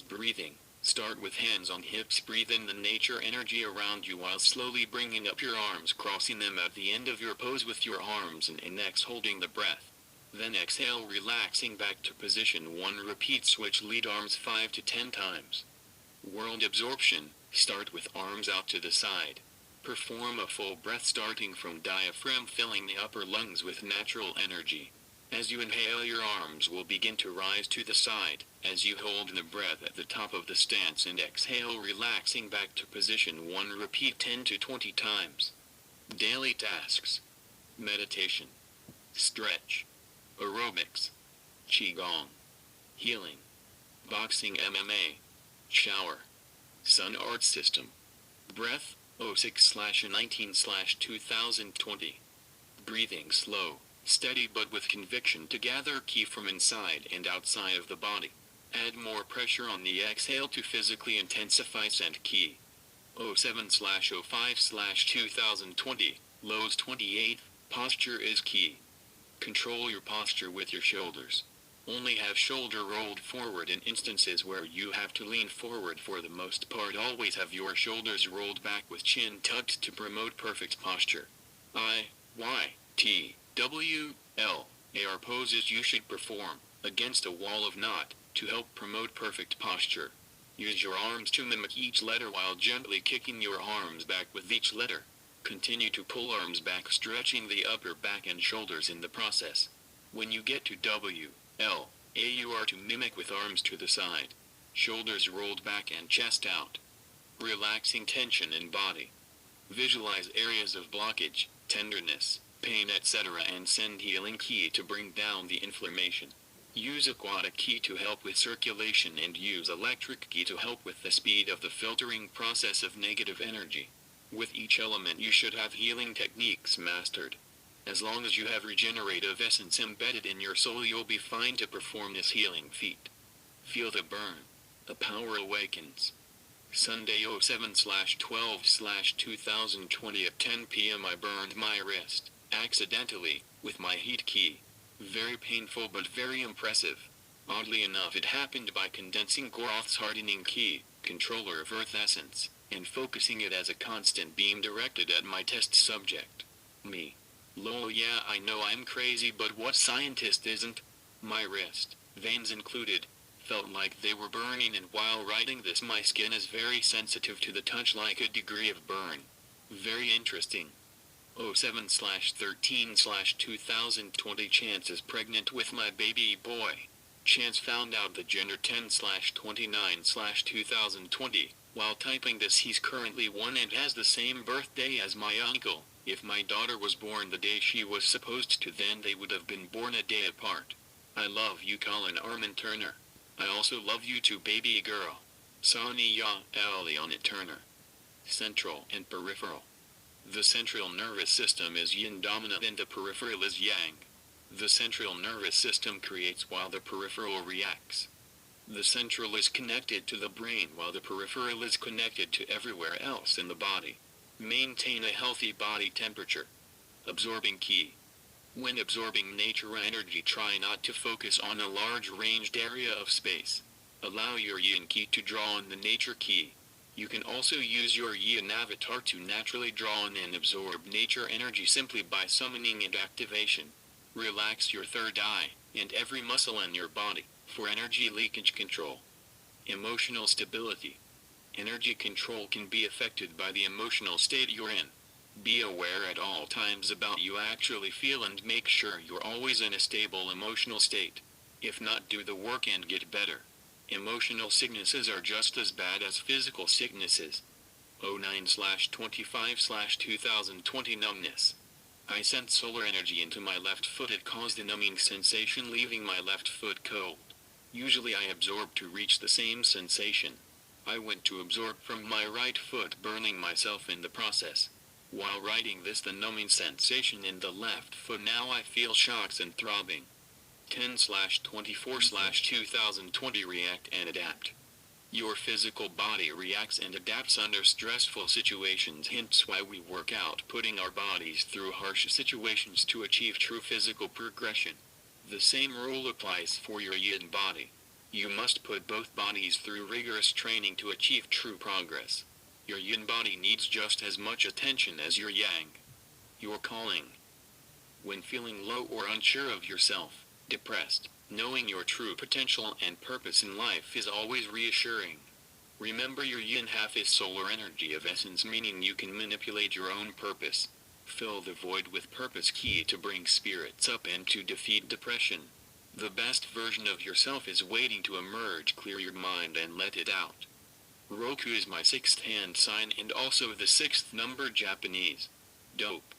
Breathing. Start with hands on hips. Breathe in the nature energy around you while slowly bringing up your arms, crossing them at the end of your pose with your arms and index, holding the breath. Then exhale, relaxing back to position 1. Repeat, switch lead arms 5 to 10 times. World absorption. Start with arms out to the side. Perform a full breath starting from diaphragm, filling the upper lungs with natural energy. As you inhale, your arms will begin to rise to the side, as you hold the breath at the top of the stance, and exhale, relaxing back to position 1. Repeat 10 to 20 times. Daily tasks. Meditation. Stretch. Aerobics. Qigong. Healing. Boxing, MMA. Shower. Sun art system. Breath, 06/19/2020. Breathing slow, steady but with conviction to gather ki from inside and outside of the body. Add more pressure on the exhale to physically intensify send ki. 07/05/2020, Lowe's 28, posture is key. Control your posture with your shoulders. Only have shoulder rolled forward in instances where you have to lean forward. For the most part, always have your shoulders rolled back with chin tucked to promote perfect posture. IYTWL are poses you should perform against a wall of knot to help promote perfect posture. Use your arms to mimic each letter while gently kicking your arms back with each letter. Continue to pull arms back, stretching the upper back and shoulders in the process. When you get to WLA, you are to mimic with arms to the side, shoulders rolled back and chest out, relaxing tension in body. Visualize areas of blockage, tenderness, pain, etc. and send healing ki to bring down the inflammation. Use aquatic ki to help with circulation and use electric ki to help with the speed of the filtering process of negative energy. With each element you should have healing techniques mastered. As long as you have regenerative essence embedded in your soul, you'll be fine to perform this healing feat. Feel the burn. The power awakens. Sunday 07/12/2020 at 10 p.m. I burned my wrist, accidentally, with my heat ki. Very painful but very impressive. Oddly enough, it happened by condensing Goroth's hardening ki, controller of earth essence, and focusing it as a constant beam directed at my test subject. Me. Lol, yeah, I know I'm crazy, but what scientist isn't? My wrist, veins included, felt like they were burning, and while writing this my skin is very sensitive to the touch, like a degree of burn. Very interesting. 07/13/2020 Chance is pregnant with my baby boy. Chance found out the gender 10/29/2020. While typing this, he's currently 1 and has the same birthday as my uncle. If my daughter was born the day she was supposed to, then they would have been born a day apart. I love you, Colin Armin Turner. I also love you too, baby girl. Sonia Aliana Turner. Central and peripheral. The central nervous system is yin dominant and the peripheral is yang. The central nervous system creates while the peripheral reacts. The central is connected to the brain while the peripheral is connected to everywhere else in the body. Maintain a healthy body temperature. Absorbing ki. When absorbing nature energy, try not to focus on a large ranged area of space. Allow your yin ki to draw on the nature ki. You can also use your yin avatar to naturally draw on and absorb nature energy simply by summoning and activation. Relax your third eye and every muscle in your body for energy leakage control. Emotional stability. Energy control can be affected by the emotional state you're in. Be aware at all times about you actually feel and make sure you're always in a stable emotional state. If not, do the work and get better. Emotional sicknesses are just as bad as physical sicknesses. 09/25/2020 Numbness. I sent solar energy into my left foot. It caused a numbing sensation, leaving my left foot cold. Usually I absorb to reach the same sensation. I went to absorb from my right foot, burning myself in the process. While writing this, the numbing sensation in the left foot, now I feel shocks and throbbing. 10/24/2020 React and adapt. Your physical body reacts and adapts under stressful situations, hence why we work out, putting our bodies through harsh situations to achieve true physical progression. The same rule applies for your yin body. You must put both bodies through rigorous training to achieve true progress. Your yin body needs just as much attention as your yang. Your calling. When feeling low or unsure of yourself, depressed, knowing your true potential and purpose in life is always reassuring. Remember, your yin half is solar energy of essence, meaning you can manipulate your own purpose. Fill the void with purpose ki to bring spirits up and to defeat depression. The best version of yourself is waiting to emerge. Clear your mind and let it out. Roku is my 6th hand sign and also the 6th number Japanese. Dope.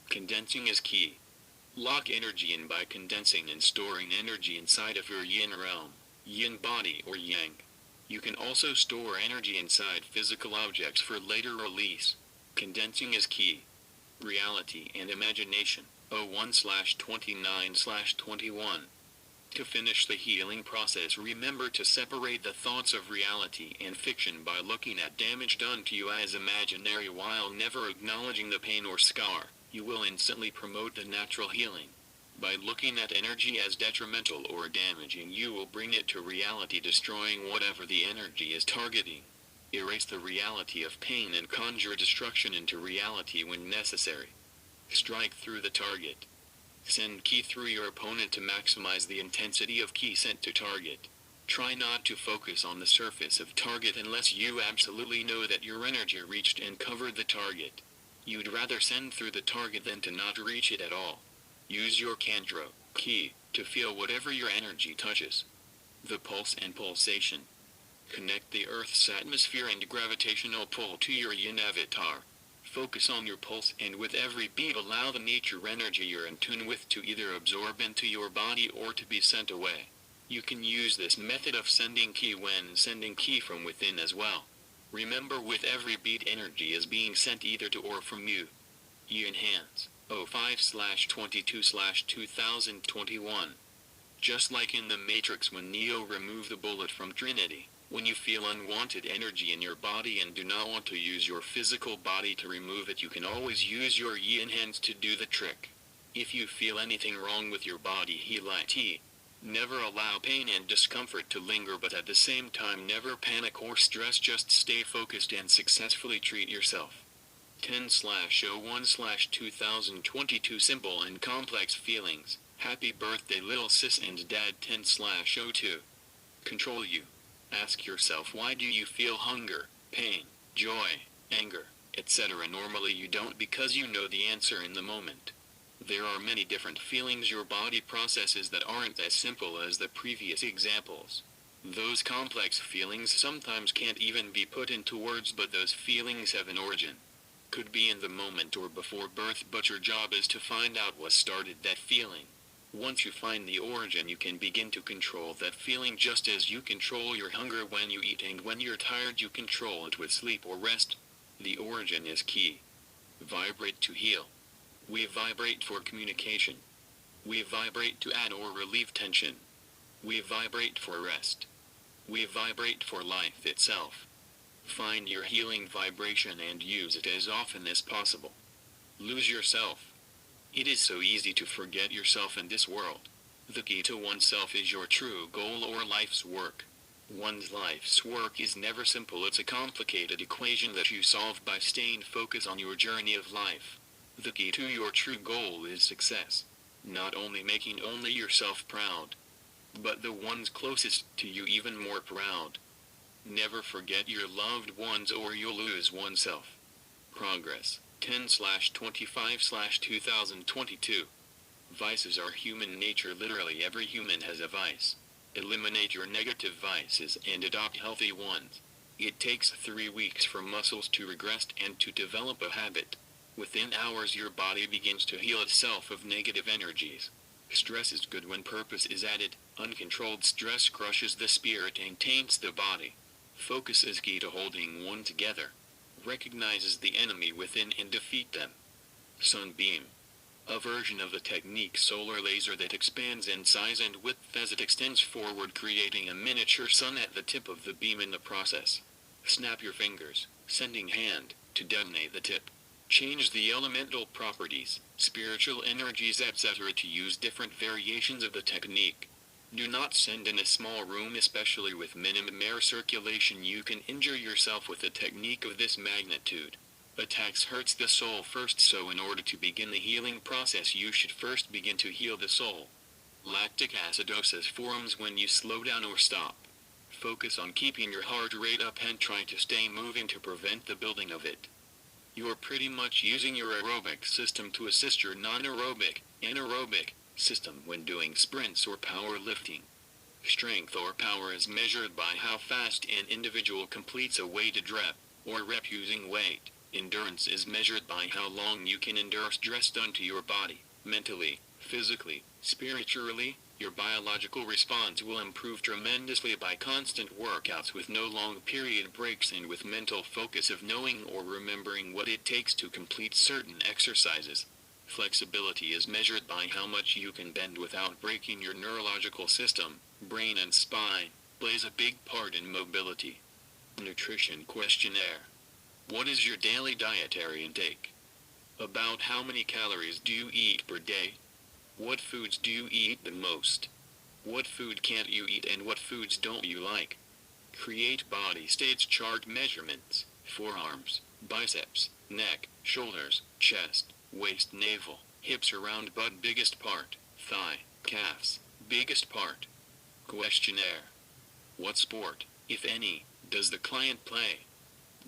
Condensing is key. Lock energy in by condensing and storing energy inside of your yin realm, yin body or yang. You can also store energy inside physical objects for later release. Condensing is key. Reality and imagination. 01/29/21. To finish the healing process, remember to separate the thoughts of reality and fiction by looking at damage done to you as imaginary while never acknowledging the pain or scar. You will instantly promote the natural healing. By looking at energy as detrimental or damaging, you will bring it to reality, destroying whatever the energy is targeting. Erase the reality of pain and conjure destruction into reality when necessary. Strike through the target. Send ki through your opponent to maximize the intensity of ki sent to target. Try not to focus on the surface of target unless you absolutely know that your energy reached and covered the target. You'd rather send through the target than to not reach it at all. Use your Kandro, ki, to feel whatever your energy touches. The pulse and pulsation. Connect the Earth's atmosphere and gravitational pull to your yin avatar. Focus on your pulse, and with every beat allow the nature energy you're in tune with to either absorb into your body or to be sent away. You can use this method of sending ki when sending ki from within as well. Remember, with every beat energy is being sent either to or from you. Yin hands. 05/22/2021. Just like in the Matrix when Neo removed the bullet from Trinity. When you feel unwanted energy in your body and do not want to use your physical body to remove it, you can always use your yin hands to do the trick. If you feel anything wrong with your body, heal it. Never allow pain and discomfort to linger, but at the same time never panic or stress. Just stay focused and successfully treat yourself. 10/01/2022 Simple and complex feelings. Happy birthday little sis and dad. 10/02. Control you. Ask yourself, why do you feel hunger, pain, joy, anger, etc.? Normally you don't, because you know the answer in the moment. There are many different feelings your body processes that aren't as simple as the previous examples. Those complex feelings sometimes can't even be put into words, but those feelings have an origin. Could be in the moment or before birth, but your job is to find out what started that feeling. Once you find the origin, you can begin to control that feeling, just as you control your hunger when you eat, and when you're tired you control it with sleep or rest. The origin is key. Vibrate to heal. We vibrate for communication. We vibrate to add or relieve tension. We vibrate for rest. We vibrate for life itself. Find your healing vibration and use it as often as possible. Lose yourself. It is so easy to forget yourself in this world. The key to oneself is your true goal or life's work. One's life's work is never simple. It's a complicated equation that you solve by staying focused on your journey of life. The key to your true goal is success. Not only making only yourself proud, but the ones closest to you even more proud. Never forget your loved ones or you'll lose oneself. Progress. 10/25/2022. Vices are human nature. Literally every human has a vice. Eliminate your negative vices and adopt healthy ones. It takes 3 weeks for muscles to regress and to develop a habit. Within hours your body begins to heal itself of negative energies. Stress is good when purpose is added. Uncontrolled stress crushes the spirit and taints the body. Focus is key to holding one together. Recognizes the enemy within and defeat them. Sunbeam. A version of the technique solar laser that expands in size and width as it extends forward, creating a miniature sun at the tip of the beam in the process. Snap your fingers, sending hand, to detonate the tip. Change the elemental properties, spiritual energies, etc. to use different variations of the technique. Do not send in a small room, especially with minimum air circulation. You can injure yourself with a technique of this magnitude. Attacks hurts the soul first, so in order to begin the healing process you should first begin to heal the soul. Lactic acidosis forms when you slow down or stop. Focus on keeping your heart rate up and try to stay moving to prevent the building of it. You're pretty much using your aerobic system to assist your non-aerobic, anaerobic system when doing sprints or powerlifting. Strength or power is measured by how fast an individual completes a weighted rep, or rep using weight. Endurance is measured by how long you can endure stress done to your body, mentally, physically, spiritually. Your biological response will improve tremendously by constant workouts with no long period breaks and with mental focus of knowing or remembering what it takes to complete certain exercises. Flexibility is measured by how much you can bend without breaking your neurological system. Brain and spine plays a big part in mobility. Nutrition questionnaire. What is your daily dietary intake? About how many calories do you eat per day? What foods do you eat the most? What food can't you eat and what foods don't you like? Create body states chart measurements. Forearms, biceps, neck, shoulders, chest, waist, navel, hips around butt biggest part, thigh, calves, biggest part. Questionnaire. What sport, if any, does the client play?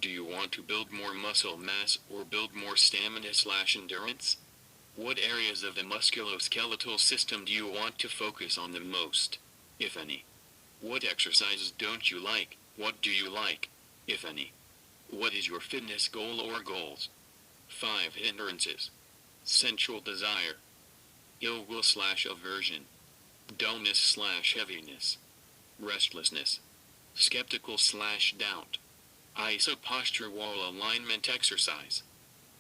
Do you want to build more muscle mass or build more stamina/endurance? What areas of the musculoskeletal system do you want to focus on the most, if any? What exercises don't you like? What do you like, if any? What is your fitness goal or goals? 5 hindrances. Sensual desire. Ill will/aversion. Dullness/heaviness. Restlessness. Skeptical/doubt. Isoposture wall alignment exercise.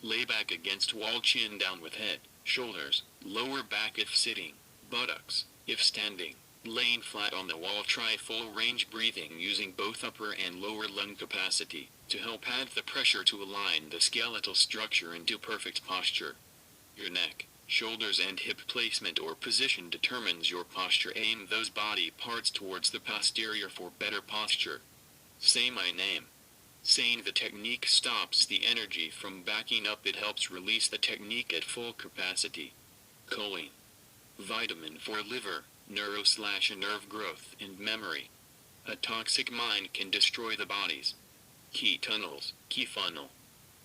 Lay back against wall, chin down with head, shoulders, lower back if sitting, buttocks, if standing. Laying flat on the wall. Try full range breathing using both upper and lower lung capacity to help add the pressure to align the skeletal structure into perfect posture. Your neck, shoulders and hip placement or position determines your posture. Aim those body parts towards the posterior for better posture. Say my name. Saying the technique stops the energy from backing up. It helps release the technique at full capacity. Choline. Vitamin for liver, neuro/nerve growth and memory. A toxic mind can destroy the bodies. Ki tunnels, ki funnel.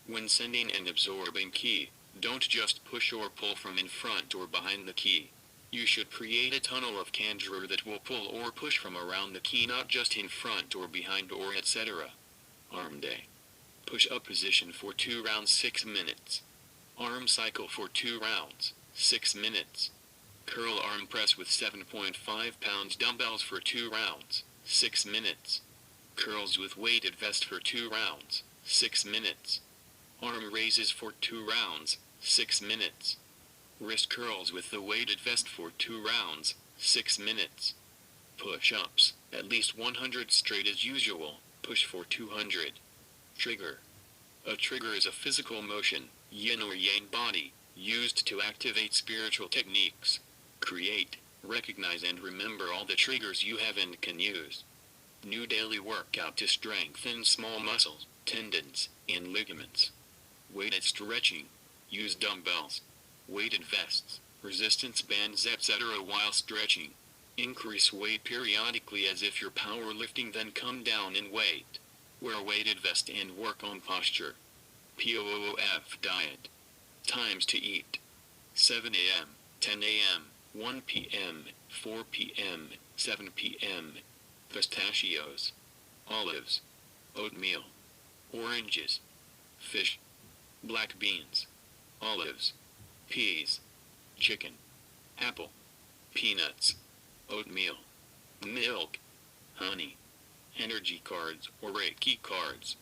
When sending and absorbing ki, don't just push or pull from in front or behind the ki. You should create a tunnel of Kanjur that will pull or push from around the ki, not just in front or behind or etc. Arm day. Push-up position for 2 rounds 6 minutes. Arm cycle for 2 rounds, 6 minutes. Curl arm press with 7.5 pounds dumbbells for 2 rounds, 6 minutes. Curls with weighted vest for 2 rounds, 6 minutes. Arm raises for 2 rounds, 6 minutes. Wrist curls with the weighted vest for 2 rounds, 6 minutes. Push-ups, at least 100 straight as usual. Push for 200. Trigger. A trigger is a physical motion, yin or yang body, used to activate spiritual techniques. Create, recognize and remember all the triggers you have and can use. New daily workout to strengthen small muscles, tendons, and ligaments. Weighted stretching. Use dumbbells, weighted vests, resistance bands etc. while stretching. Increase weight periodically as if you're powerlifting, then come down in weight. Wear a weighted vest and work on posture. POOF diet. Times to eat. 7 a.m., 10 a.m., 1 p.m., 4 p.m., 7 p.m. Pistachios. Olives. Oatmeal. Oranges. Fish. Black beans. Olives. Peas. Chicken. Apple. Peanuts. Oatmeal. Milk. Honey. Energy cards or Reiki cards.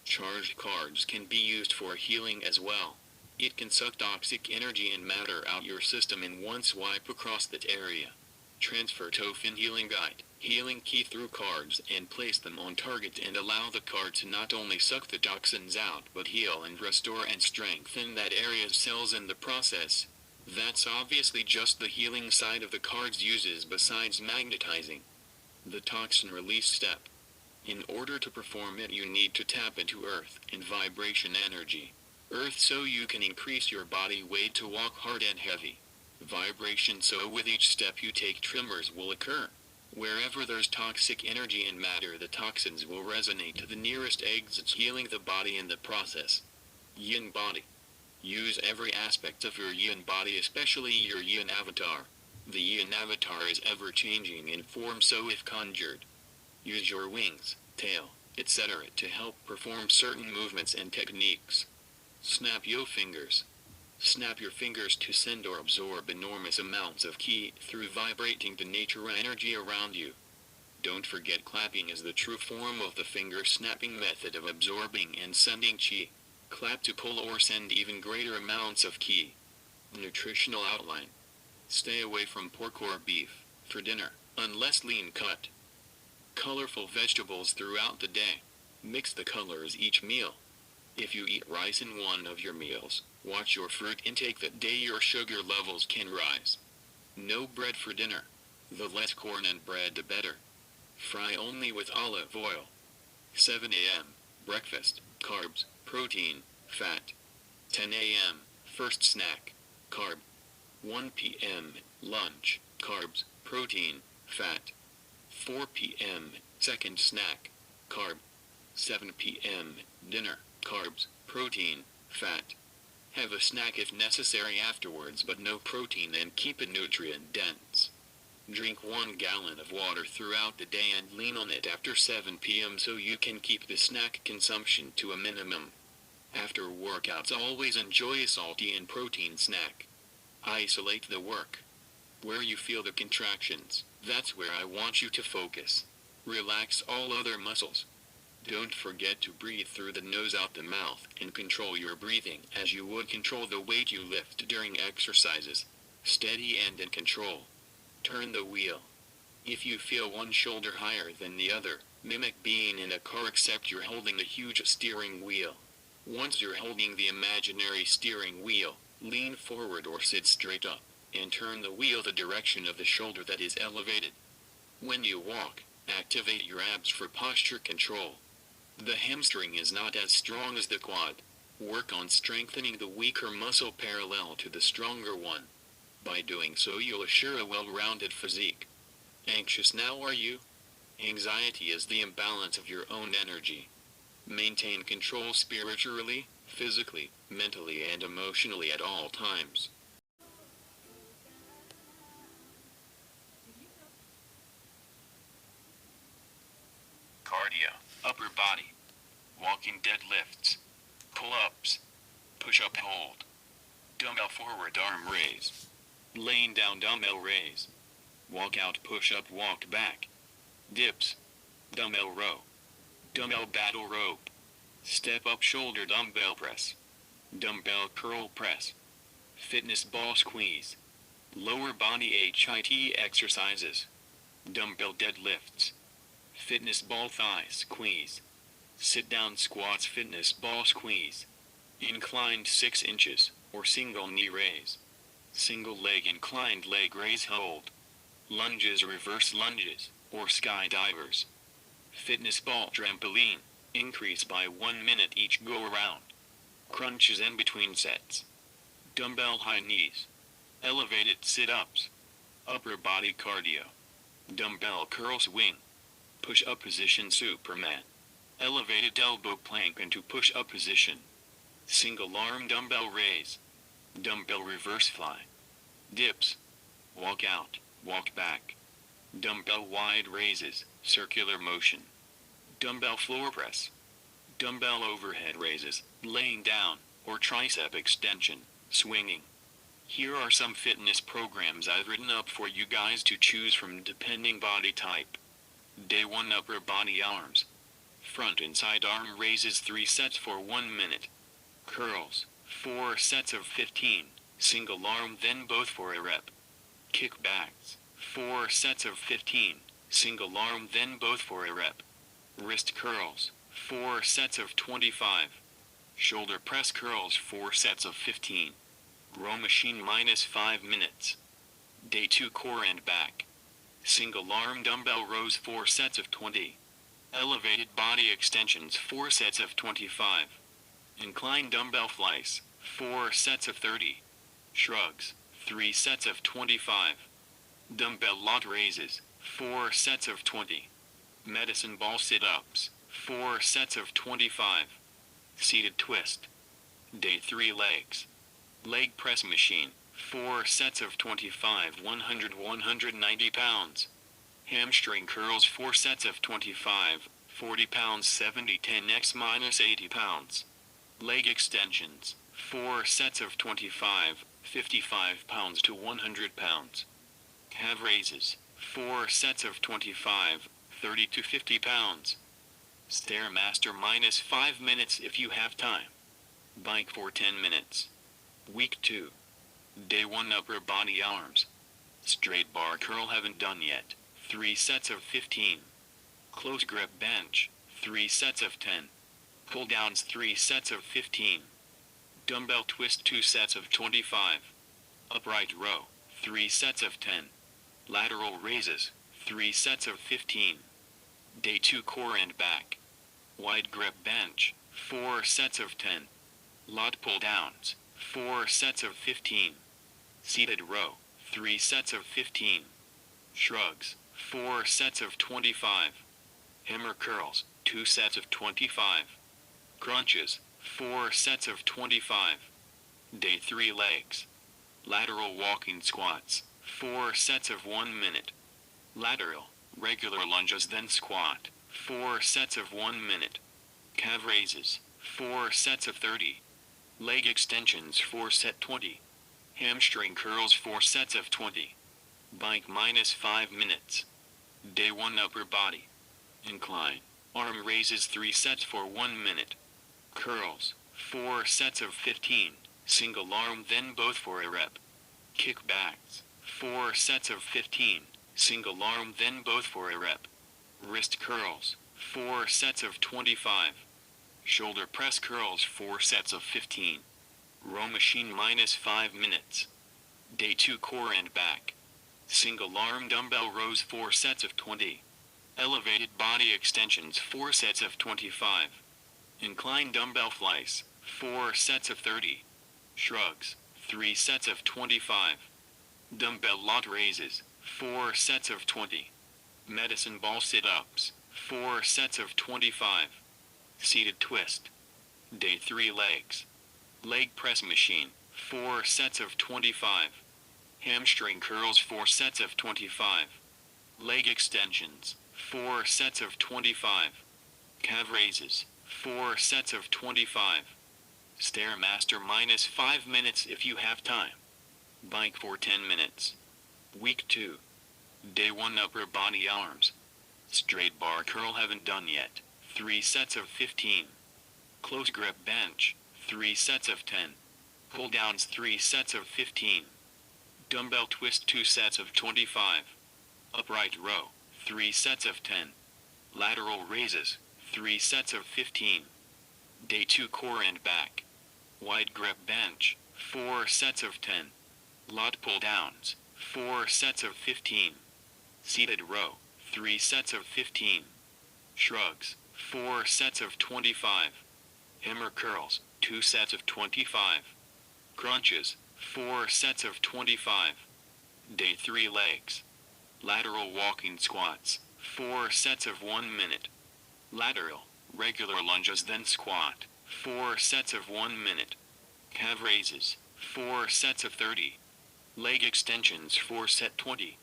Charged cards can be used for healing as well. It can suck toxic energy and matter out your system in one swipe across that area. Transfer Tofin Healing Guide, healing key through cards and place them on target and allow the card to not only suck the toxins out but heal and restore and strengthen that area's cells in the process. That's obviously just the healing side of the cards uses besides magnetizing. The toxin release step. In order to perform it you need to tap into earth and vibration energy. Earth so you can increase your body weight to walk hard and heavy. Vibration so with each step you take tremors will occur. Wherever there's toxic energy and matter the toxins will resonate to the nearest exits, healing the body in the process. Yin body. Use every aspect of your yin body, especially your yin avatar. The yin avatar is ever-changing in form, so if conjured, use your wings, tail, etc. to help perform certain movements and techniques. Snap your fingers. Snap your fingers to send or absorb enormous amounts of ki through vibrating the nature energy around you. Don't forget clapping is the true form of the finger snapping method of absorbing and sending chi. Clap to pull or send even greater amounts of ki. Nutritional outline. Stay away from pork or beef for dinner, unless lean cut. Colorful vegetables throughout the day. Mix the colors each meal. If you eat rice in one of your meals, watch your fruit intake that day, your sugar levels can rise. No bread for dinner. The less corn and bread the better. Fry only with olive oil. 7 a.m. Breakfast, carbs, protein, fat. 10 a.m. First snack, carb. 1 p.m. Lunch, carbs, protein, fat. 4 p.m. Second snack, carb. 7 p.m. Dinner, carbs, protein, fat. Have a snack if necessary afterwards, but no protein, and keep it nutrient dense. Drink 1 gallon of water throughout the day and lean on it after 7 p.m. so you can keep the snack consumption to a minimum. After workouts, always enjoy a salty and protein snack. Isolate the work. Where you feel the contractions, that's where I want you to focus. Relax all other muscles. Don't forget to breathe through the nose, out the mouth, and control your breathing as you would control the weight you lift during exercises. Steady and in control. Turn the wheel. If you feel one shoulder higher than the other, mimic being in a car except you're holding a huge steering wheel. Once you're holding the imaginary steering wheel, lean forward or sit straight up, and turn the wheel the direction of the shoulder that is elevated. When you walk, activate your abs for posture control. The hamstring is not as strong as the quad. Work on strengthening the weaker muscle parallel to the stronger one. By doing so, you'll assure a well-rounded physique. Anxious now, are you? Anxiety is the imbalance of your own energy. Maintain control spiritually, physically, mentally, and emotionally at all times. Cardio, upper body. Walking deadlifts. Pull-ups. Push-up hold. Dumbbell forward arm raise. Laying down dumbbell raise. Walk out push-up walk back. Dips. Dumbbell row. Dumbbell battle rope. Step up shoulder dumbbell press. Dumbbell curl press. Fitness ball squeeze. Lower body HIIT exercises. Dumbbell deadlifts. Fitness ball thigh squeeze. Sit down squats fitness ball squeeze. Inclined 6 inches, or single knee raise. Single leg inclined leg raise hold. Lunges reverse lunges, or skydivers. Fitness ball trampoline, increase by 1 minute each go around. Crunches in between sets. Dumbbell high knees. Elevated sit-ups. Upper body cardio. Dumbbell curl swing. Push-up position Superman. Elevated elbow plank into push-up position. Single arm dumbbell raise. Dumbbell reverse fly. Dips. Walk out, walk back. Dumbbell wide raises, circular motion. Dumbbell floor press. Dumbbell overhead raises, laying down, or tricep extension, swinging. Here are some fitness programs I've written up for you guys to choose from depending body type. Day 1 upper body arms. Front and side arm raises 3 sets for 1 minute. Curls, 4 sets of 15, single arm then both for a rep. Kickbacks, 4 sets of 15, single arm then both for a rep. Wrist curls, 4 sets of 25. Shoulder press curls 4 sets of 15. Row machine -5 minutes. Day 2 core and back. Single arm dumbbell rows 4 sets of 20. Elevated body extensions 4 sets of 25. Incline dumbbell flies 4 sets of 30. Shrugs 3 sets of 25. Dumbbell lat raises 4 sets of 20. Medicine ball sit-ups 4 sets of 25. Seated twist. Day 3 legs. Leg press machine 4 sets of 25 190 pounds. Hamstring curls 4 sets of 25 40 pounds 70 10x -80 pounds. Leg extensions 4 sets of 25, 55 pounds to 100 pounds. Calf raises, 4 sets of 25, 30 to 50 pounds. Stairmaster minus 5 minutes if you have time. Bike for 10 minutes. Week 2. Day 1 upper body arms. Straight bar curl haven't done yet. 3 sets of 15. Close grip bench, 3 sets of 10. Pull downs 3 sets of 15. Dumbbell twist 2 sets of 25. Upright row, 3 sets of 10. Lateral raises, 3 sets of 15. Day 2 core and back. Wide grip bench, 4 sets of 10. Lat pull downs, 4 sets of 15. Seated row, 3 sets of 15. Shrugs, 4 sets of 25. Hammer curls, 2 sets of 25. Crunches, 4 sets of 25. Day 3 legs. Lateral walking squats, 4 sets of 1 minute. Lateral, regular lunges then squat, 4 sets of 1 minute. Calf raises, 4 sets of 30. Leg extensions 4 set 20. Hamstring curls 4 sets of 20. Bike minus 5 minutes. Day 1 upper body. Incline. Arm raises 3 sets for 1 minute. Curls, 4 sets of 15. Single arm then both for a rep. Kickbacks, 4 sets of 15. Single arm then both for a rep. Wrist curls, 4 sets of 25. Shoulder press curls 4 sets of 15. Row machine minus 5 minutes. Day 2 core and back. Single arm dumbbell rows 4 sets of 20. Elevated body extensions 4 sets of 25. Incline dumbbell flies, 4 sets of 30. Shrugs, 3 sets of 25. Dumbbell lat raises, 4 sets of 20. Medicine ball sit-ups, 4 sets of 25. Seated twist. Day 3 legs. Leg press machine, 4 sets of 25. Hamstring curls 4 sets of 25. Leg extensions, 4 sets of 25. Calf raises, 4 sets of 25. Stairmaster minus 5 minutes if you have time. Bike for 10 minutes. Week 2. Day 1 upper body arms. Straight bar curl haven't done yet. 3 sets of 15. Close grip bench, 3 sets of 10. Pull downs 3 sets of 15. Dumbbell twist 2 sets of 25. Upright row, 3 sets of 10. Lateral raises, 3 sets of 15. Day 2 core and back. Wide grip bench, 4 sets of 10. Lat pull downs, 4 sets of 15. Seated row, 3 sets of 15. Shrugs, 4 sets of 25. Hammer curls, 2 sets of 25. Crunches, 4 sets of 25. Day 3 legs. Lateral walking squats, 4 sets of 1 minute. Lateral, regular lunges then squat, 4 sets of 1 minute. Calf raises, 4 sets of 30. Leg extensions 4 set 20.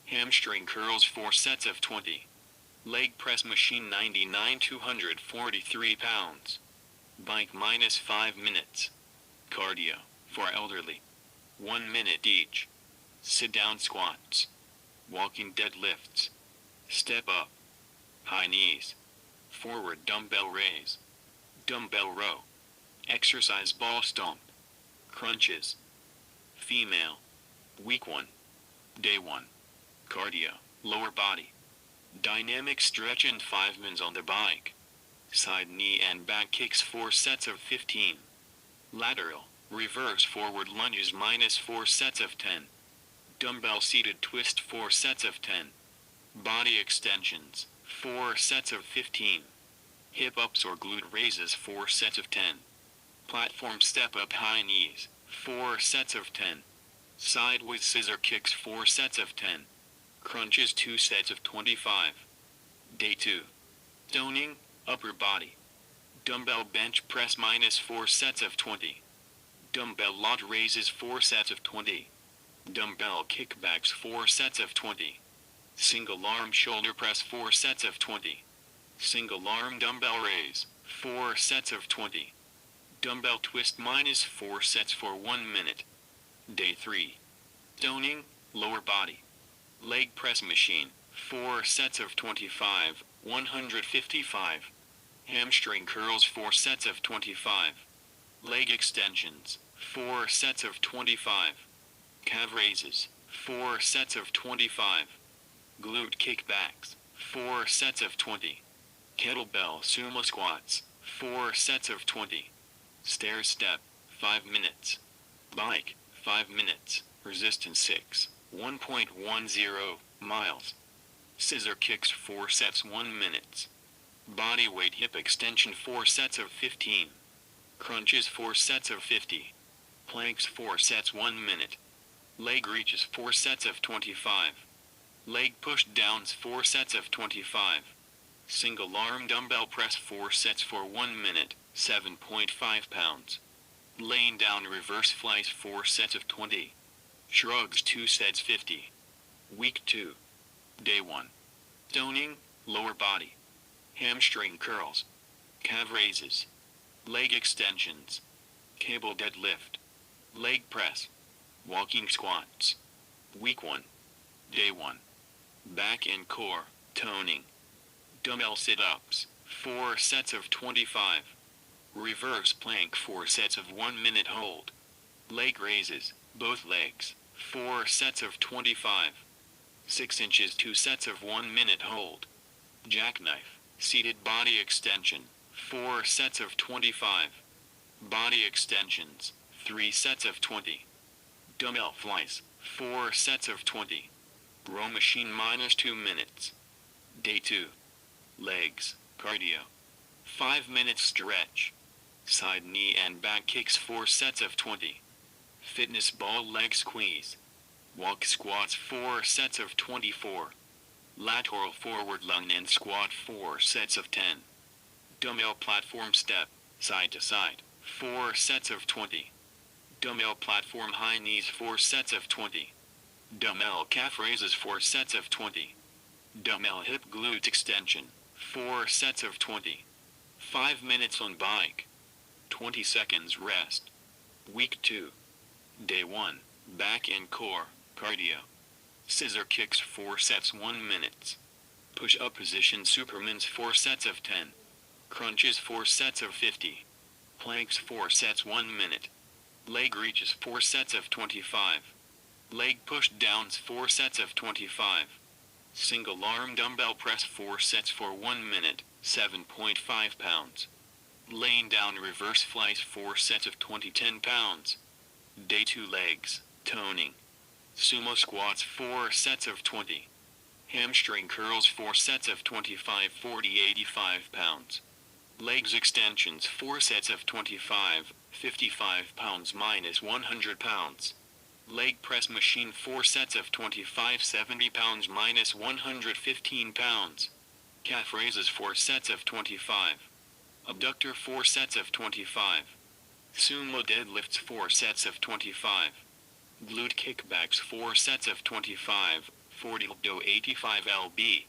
Hamstring curls 4 sets of 20. Leg press machine 99 243 pounds. Bike minus 5 minutes. Cardio, for elderly. 1 minute each. Sit down squats. Walking deadlifts. Step up. High knees. Forward dumbbell raise. Dumbbell row. Exercise ball stomp. Crunches. Female. Week 1. Day 1. Cardio, lower body. Dynamic stretch and 5 minutes on the bike. Side knee and back kicks 4 sets of 15. Lateral, reverse forward lunges minus 4 sets of 10. Dumbbell seated twist 4 sets of 10. Body extensions, 4 sets of 15. Hip ups or glute raises 4 sets of 10. Platform step up high knees, 4 sets of 10. Sideways scissor kicks 4 sets of 10. Crunches 2 sets of 25. Day 2. Stoning, upper body. Dumbbell bench press minus 4 sets of 20. Dumbbell lat raises 4 sets of 20. Dumbbell kickbacks 4 sets of 20. Single arm shoulder press 4 sets of 20. Single arm dumbbell raise, 4 sets of 20. Dumbbell twist -4 sets for 1 minute. Day 3. Stoning, lower body. Leg press machine, 4 sets of 25, 155. Hamstring curls, 4 sets of 25. Leg extensions, 4 sets of 25. Calf raises, 4 sets of 25. Glute kickbacks, 4 sets of 20. Kettlebell sumo squats, 4 sets of 20. Stair step, 5 minutes. Bike, 5 minutes. Resistance 6, 1.10 miles. Scissor kicks, 4 sets, 1 minute. Body weight hip extension, 4 sets of 15. Crunches, 4 sets of 50. Planks, 4 sets, 1 minute. Leg reaches, 4 sets of 25. Leg push downs, 4 sets of 25. Single arm dumbbell press, 4 sets for 1 minute, 7.5 pounds. Laying down reverse flies, 4 sets of 20. Shrugs, 2 sets, 50. Week 2. Day 1. Stoning, lower body. Hamstring curls. Calf raises. Leg extensions. Cable deadlift. Leg press. Walking squats. Week 1. Day 1. Back and core, toning. Dumbbell sit-ups, 4 sets of 25. Reverse plank, 4 sets of 1 minute hold. Leg raises, both legs, 4 sets of 25. 6 inches, 2 sets of 1 minute hold. Jackknife, seated body extension, 4 sets of 25. Body extensions, 3 sets of 20. Dumbbell flies, 4 sets of 20. Row machine -2 minutes. Day 2. Legs, cardio. 5 minutes stretch. Side knee and back kicks, 4 sets of 20. Fitness ball leg squeeze. Walk squats, 4 sets of 24. Lateral forward lunge and squat, 4 sets of 10. Dumbbell platform step, side to side, 4 sets of 20. Dumbbell platform high knees, 4 sets of 20. Dumbbell calf raises, 4 sets of 20. Dumbbell hip glute extension, 4 sets of 20. 5 minutes on bike. 20 seconds rest. Week 2. Day 1. Back and core, cardio. Scissor kicks, 4 sets, 1 minute. Push-up position Superman's, 4 sets of 10. Crunches, 4 sets of 50. Planks, 4 sets, 1 minute. Leg reaches, 4 sets of 25. Leg push downs, 4 sets of 25. Single arm dumbbell press, 4 sets for 1 minute, 7.5 pounds. Laying down reverse flies, 4 sets of 20, 10 pounds. Day 2 legs, toning. Sumo squats, 4 sets of 20. Hamstring curls, 4 sets of 25, 40, 85 pounds. Legs extensions, 4 sets of 25, 55 pounds -100 pounds. Leg press machine, 4 sets of 25, 70 pounds -115 pounds. Calf raises, 4 sets of 25. Abductor, 4 sets of 25. Sumo deadlifts, 4 sets of 25. Glute kickbacks, 4 sets of 25, 40 to 85 lb.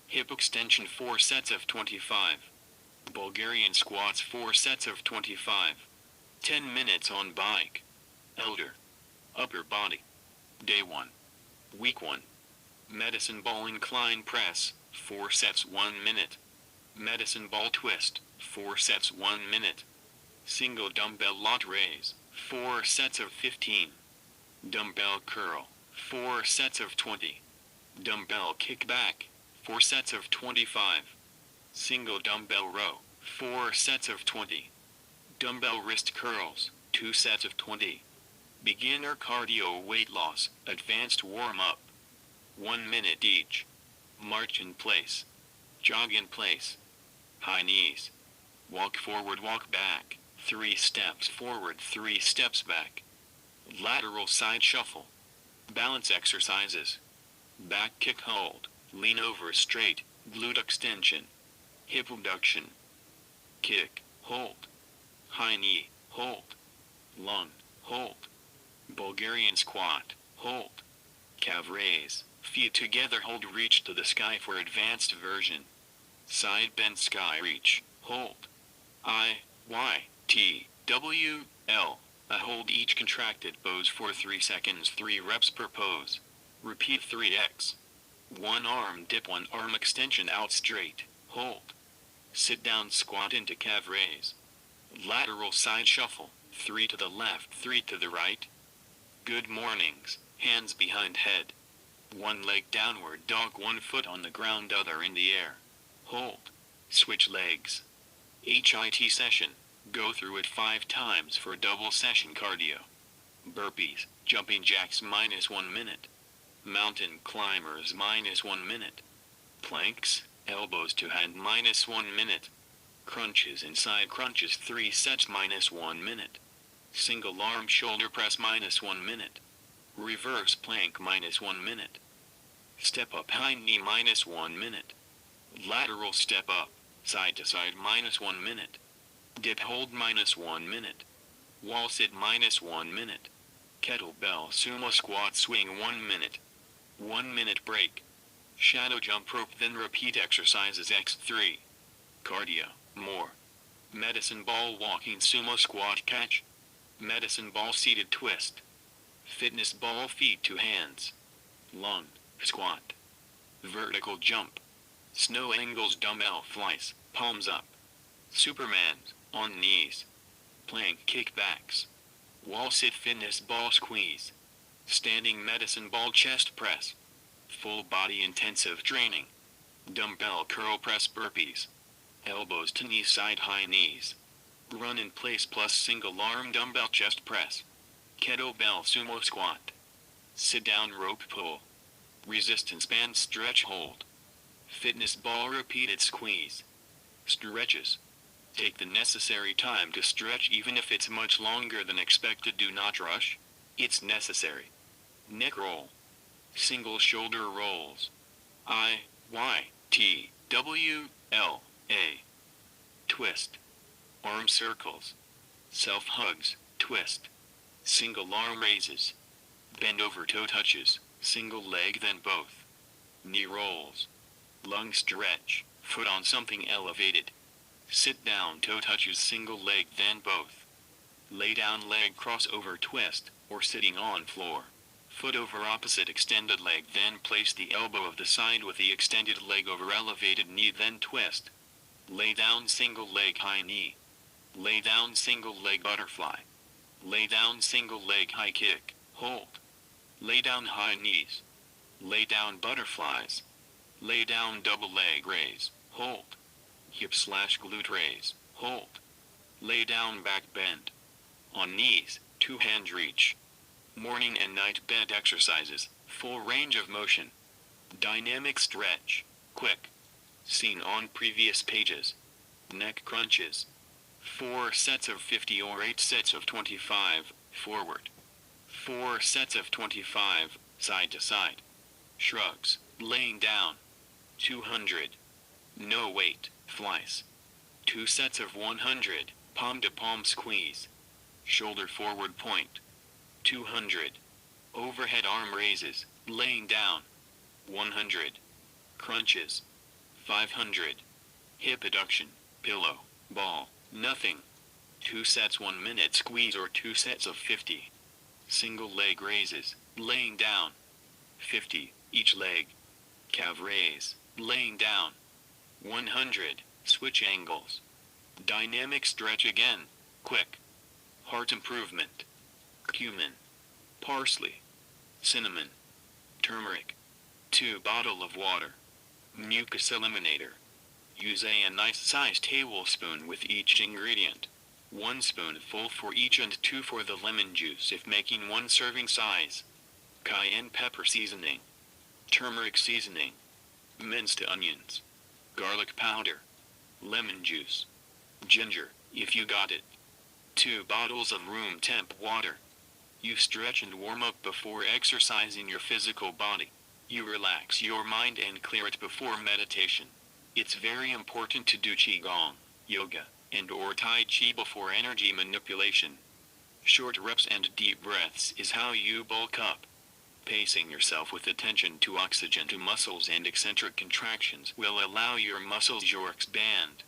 Hip extension, 4 sets of 25. Bulgarian squats, 4 sets of 25. 10 minutes on bike. Elder. Upper body. Day 1. Week 1. Medicine ball incline press, 4 sets, 1 minute. Medicine ball twist, 4 sets, 1 minute. Single dumbbell lat raise, 4 sets of 15. Dumbbell curl, 4 sets of 20. Dumbbell kickback, 4 sets of 25. Single dumbbell row, 4 sets of 20. Dumbbell wrist curls, 2 sets of 20. Beginner cardio weight loss, advanced warm-up. 1 minute each. March in place. Jog in place. High knees. Walk forward, walk back. 3 steps forward, 3 steps back. Lateral side shuffle. Balance exercises. Back kick hold. Lean over straight. Glute extension. Hip abduction. Kick. Hold. High knee. Hold. Lung. Hold. Bulgarian squat. Hold. Calf raise. Feet together, hold, reach to the sky for advanced version. Side bend sky reach. Hold. I, Y, T, WL. Hold each contracted pose for 3 seconds, 3 reps per pose. Repeat 3x. One arm dip, one arm extension out straight. Hold. Sit down squat into calf raise. Lateral side shuffle. 3 to the left, 3 to the right. Good mornings. Hands behind head. One leg downward dog, one foot on the ground, other in the air. Hold. Switch legs. HIT session. Go through it 5 times for double session cardio. Burpees, jumping jacks -1 minute. Mountain climbers -1 minute. Planks, elbows to hand -1 minute. Crunches and side crunches 3 sets -1 minute. Single arm shoulder press -1 minute. Reverse plank -1 minute. Step up hind knee -1 minute. Lateral step up, side to side -1 minute. Dip hold -1 minute. Wall sit -1 minute. Kettlebell sumo squat swing 1 minute. 1 minute break. Shadow jump rope, then repeat exercises x3. Cardio, more. Medicine ball walking sumo squat catch. Medicine ball seated twist. Fitness ball feet to hands. Lunge, squat. Vertical jump. Snow angles dumbbell flies, palms up. Superman's, on knees. Plank kickbacks. Wall sit fitness ball squeeze. Standing medicine ball chest press. Full body intensive training. Dumbbell curl press burpees. Elbows to knees, side high knees. Run in place plus single arm dumbbell chest press. Kettlebell sumo squat. Sit down rope pull. Resistance band stretch hold. Fitness ball repeated squeeze. Stretches. Take the necessary time to stretch, even if it's much longer than expected. Do not rush. It's necessary. Neck roll. Single shoulder rolls. IYTWLA. Twist. Arm circles. Self hugs. Twist. Single arm raises. Bend over toe touches. Single leg then both. Knee rolls. Lung stretch. Foot on something elevated. Sit down toe touches, single leg then both. Lay down leg crossover twist, or sitting on floor. Foot over opposite extended leg, then place the elbow of the side with the extended leg over elevated knee, then twist. Lay down single leg high knee. Lay down single leg butterfly. Lay down single leg high kick, hold. Lay down high knees. Lay down butterflies. Lay down double leg raise, hold. Hip/glute raise, hold. Lay down back bend. On knees, 2 hand reach. Morning and night bed exercises, full range of motion. Dynamic stretch, quick. Seen on previous pages. Neck crunches. 4 sets of 50 or 8 sets of 25, forward. 4 sets of 25, side to side. Shrugs, laying down. 200. No weight, flies. 2 sets of 100, palm to palm squeeze. Shoulder forward point. 200. Overhead arm raises, laying down. 100. Crunches. 500. Hip adduction, pillow, ball, nothing. 2 sets 1 minute squeeze or 2 sets of 50. Single leg raises, laying down. 50, each leg. Calf raise, laying down. 100, switch angles. Dynamic stretch again, quick. Heart improvement. Cumin. Parsley. Cinnamon. Turmeric. 2 bottle of water. Mucus eliminator. Use a nice sized tablespoon with each ingredient. 1 spoonful for each and 2 for the lemon juice if making 1 serving size. Cayenne pepper seasoning. Turmeric seasoning. Minced onions. Garlic powder. Lemon juice. Ginger, if you got it. 2 bottles of room temp water. You stretch and warm up before exercising your physical body. You relax your mind and clear it before meditation. It's very important to do qigong, yoga, and or tai chi before energy manipulation. Short reps and deep breaths is how you bulk up. Pacing yourself with attention to oxygen to muscles and eccentric contractions will allow your muscles to expand.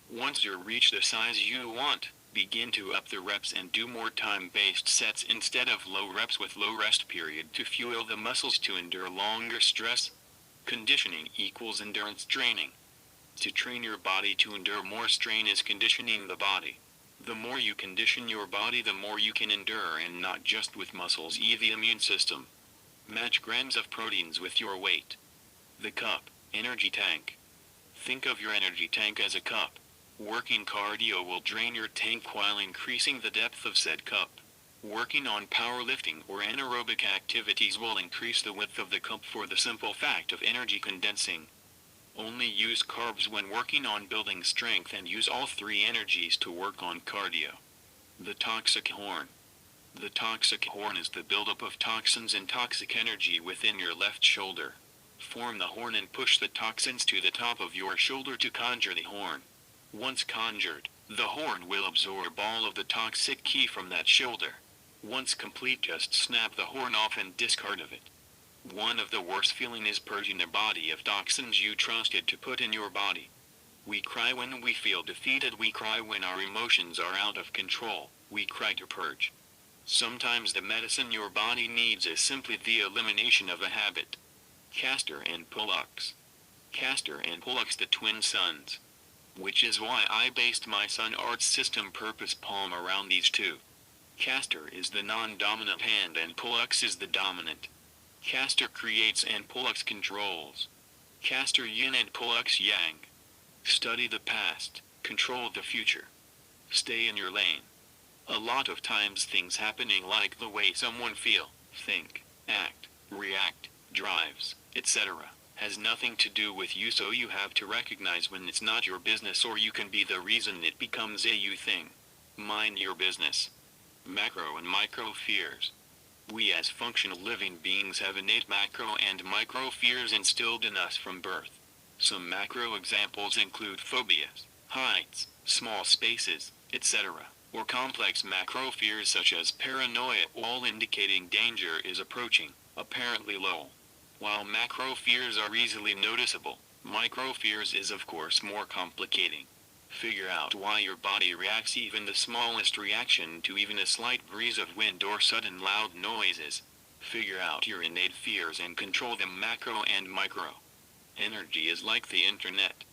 Once you reach the size you want, Begin to up the reps and do more time-based sets instead of low reps with low rest period to fuel the muscles to endure longer stress. Conditioning equals endurance training. To train your body to endure more strain is conditioning the body. The more you condition your body, the more you can endure, and not just with muscles, the immune system. Match grams of proteins with your weight. The cup, energy tank. Think of your energy tank as a cup. Working cardio will drain your tank while increasing the depth of said cup. Working on powerlifting or anaerobic activities will increase the width of the cup for the simple fact of energy condensing. Only use carbs when working on building strength and use all three energies to work on cardio. The toxic horn. The toxic horn is the buildup of toxins and toxic energy within your left shoulder. Form the horn and push the toxins to the top of your shoulder to conjure the horn. Once conjured, the horn will absorb all of the toxic ki from that shoulder. Once complete, just snap the horn off and discard of it. One of the worst feelings is purging the body of toxins you trusted to put in your body. We cry when we feel defeated. We cry when our emotions are out of control. We cry to purge. Sometimes the medicine your body needs is simply the elimination of a habit. Castor and Pollux. Castor and Pollux, the twin suns. Which is why I based my Sun Arts system purpose palm around these two. Castor is the non-dominant hand and Pollux is the dominant. Castor creates and Pollux controls. Castor yin and Pollux yang. Study the past, control the future. Stay in your lane. A lot of times things happening like the way someone feel, think, act, react, drives, etc. has nothing to do with you, so you have to recognize when it's not your business, or you can be the reason it becomes a you thing. Mind your business. Macro and micro fears. We as functional living beings have innate macro and micro fears instilled in us from birth. Some macro examples include phobias, heights, small spaces, etc., or complex macro fears such as paranoia, all indicating danger is approaching, apparently low. While macro fears are easily noticeable, micro fears is of course more complicating. Figure out why your body reacts even the smallest reaction to even a slight breeze of wind or sudden loud noises. Figure out your innate fears and control them, macro and micro. Energy is like the internet.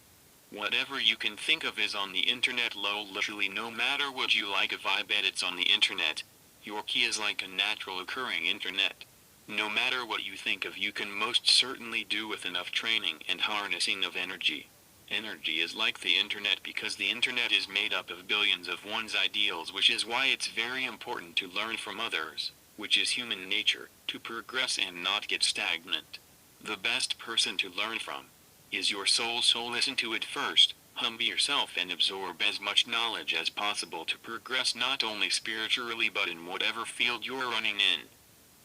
Whatever you can think of is on the internet. Literally no matter what you like a vibe, it's on the internet. Your key is like a natural occurring internet. No matter what you think of, you can most certainly do with enough training and harnessing of energy. Energy is like the internet because the internet is made up of billions of one's ideals, which is why it's very important to learn from others, which is human nature, to progress and not get stagnant. The best person to learn from is your soul, so listen to it first, humble yourself and absorb as much knowledge as possible to progress not only spiritually but in whatever field you're running in.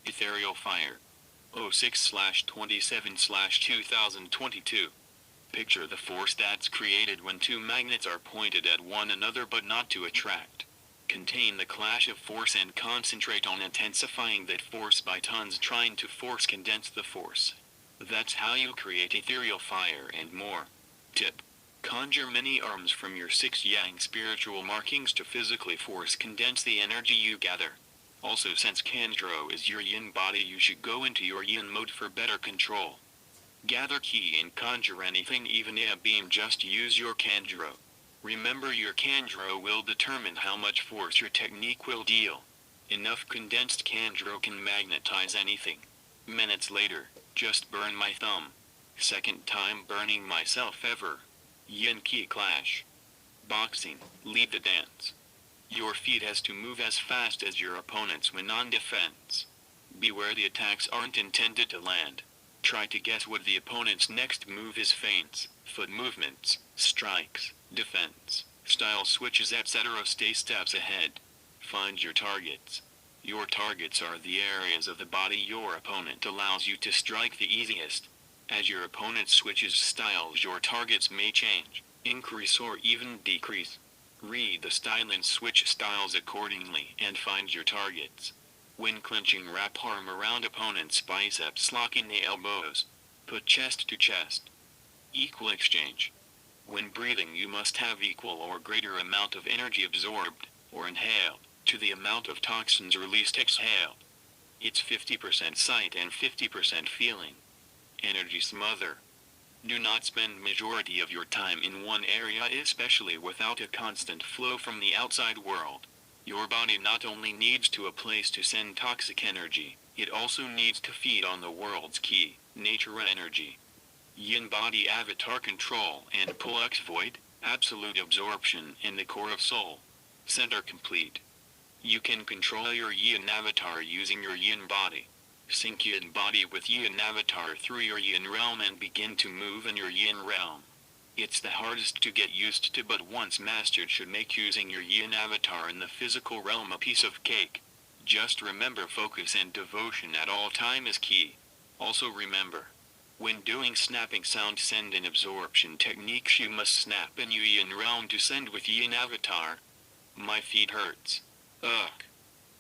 Ethereal Fire. 06/27/2022. Picture the force that's created when two magnets are pointed at one another but not to attract. Contain the clash of force and concentrate on intensifying that force by tons, trying to force condense the force. That's how you create ethereal fire and more. Tip. Conjure many arms from your 6 yang spiritual markings to physically force condense the energy you gather. Also, since Kandro is your yin body, you should go into your yin mode for better control. Gather ki and conjure anything, even a beam, just use your Kandro. Remember, your Kandro will determine how much force your technique will deal. Enough condensed Kandro can magnetize anything. Minutes later, just burn my thumb. Second time burning myself ever. Yin ki clash. Boxing, lead the dance. Your feet has to move as fast as your opponents when on defense. Beware, the attacks aren't intended to land. Try to guess what the opponent's next move is. Feints, foot movements, strikes, defense, style switches, etc. Stay steps ahead. Find your targets. Your targets are the areas of the body your opponent allows you to strike the easiest. As your opponent switches styles, your targets may change, increase or even decrease. Read the style and switch styles accordingly and find your targets. When clinching, wrap arm around opponent's biceps, locking the elbows. Put chest to chest. Equal exchange. When breathing, you must have equal or greater amount of energy absorbed. or inhaled, to the amount of toxins released exhaled. It's 50% sight and 50% feeling. Energy smother. Do not spend majority of your time in one area, especially without a constant flow from the outside world. Your body not only needs to a place to send toxic energy, it also needs to feed on the world's key, nature energy. Yin body avatar control and Pulux void, absolute absorption in the core of soul. Center complete. You can control your Yin avatar using your Yin body. Sync Yin body with Yin avatar through your Yin realm and begin to move in your Yin realm. It's the hardest to get used to, but once mastered should make using your Yin avatar in the physical realm a piece of cake. Just remember focus and devotion at all time is key. Also remember, when doing snapping sound send and absorption techniques you must snap in your Yin realm to send with Yin avatar. My feet hurts. Ugh.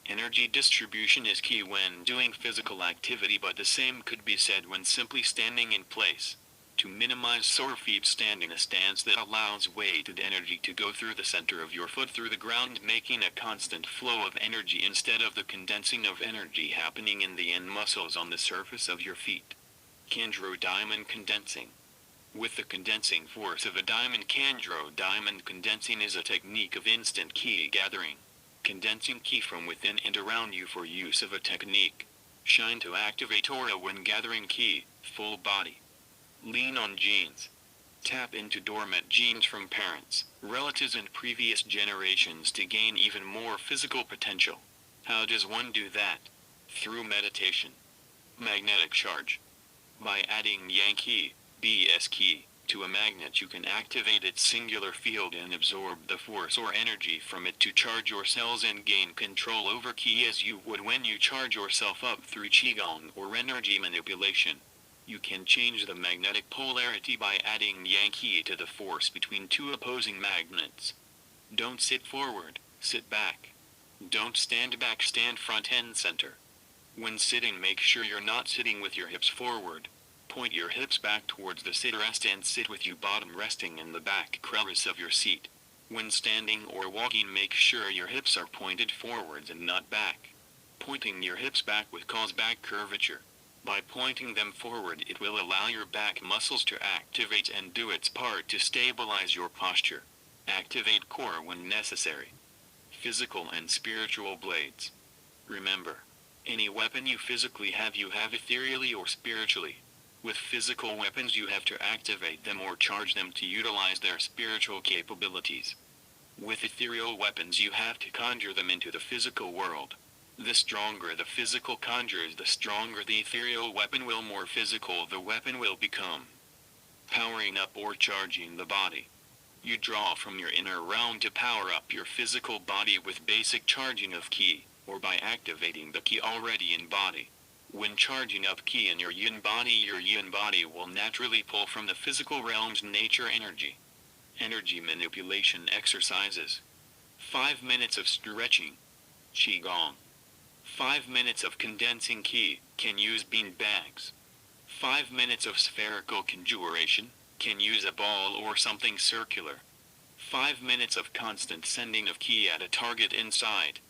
Energy distribution is key when doing physical activity, but the same could be said when simply standing in place. To minimize sore feet, stand in a stance that allows weighted energy to go through the center of your foot through the ground, making a constant flow of energy instead of the condensing of energy happening in the end muscles on the surface of your feet. Kandro diamond condensing. With the condensing force of a diamond, Kandro diamond condensing is a technique of instant ki gathering. Condensing ki from within and around you for use of a technique. Shine to activate aura when gathering ki, full body. Lean on genes. Tap into dormant genes from parents, relatives and previous generations to gain even more physical potential. How does one do that? Through meditation. Magnetic charge. By adding Yang ki, BS ki, to a magnet you can activate its singular field and absorb the force or energy from it to charge your cells and gain control over ki as you would when you charge yourself up through qigong or energy manipulation. You can change the magnetic polarity by adding Yang ki to the force between two opposing magnets. Don't sit forward, sit back. Don't stand back, stand front and center. When sitting, make sure you're not sitting with your hips forward. Point your hips back towards the sit rest and sit with your bottom resting in the back crevice of your seat. When standing or walking, make sure your hips are pointed forwards and not back. Pointing your hips back will cause back curvature. By pointing them forward, it will allow your back muscles to activate and do its part to stabilize your posture. Activate core when necessary. Physical and spiritual blades. Remember, any weapon you physically have, you have ethereally or spiritually. With physical weapons you have to activate them or charge them to utilize their spiritual capabilities. With ethereal weapons you have to conjure them into the physical world. The stronger the physical conjures, the stronger the ethereal weapon will, more physical the weapon will become. Powering up or charging the body. You draw from your inner realm to power up your physical body with basic charging of ki, or by activating the ki already in body. When charging up ki in your yin body will naturally pull from the physical realm's nature energy. Energy manipulation exercises. 5 minutes of stretching. Qigong. 5 minutes of condensing ki, can use bean bags. 5 minutes of spherical conjuration, can use a ball or something circular. 5 minutes of constant sending of ki at a target inside.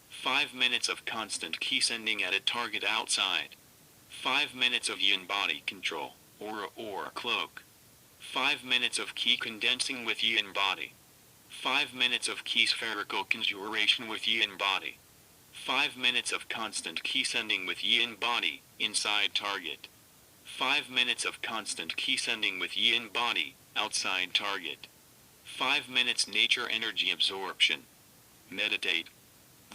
5 minutes of constant ki sending at a target outside. 5 minutes of yin body control, aura or cloak. 5 minutes of ki condensing with yin body. 5 minutes of ki spherical conjuration with yin body. 5 minutes of constant ki sending with yin body, inside target. 5 minutes of constant ki sending with yin body, outside target. 5 minutes nature energy absorption. Meditate.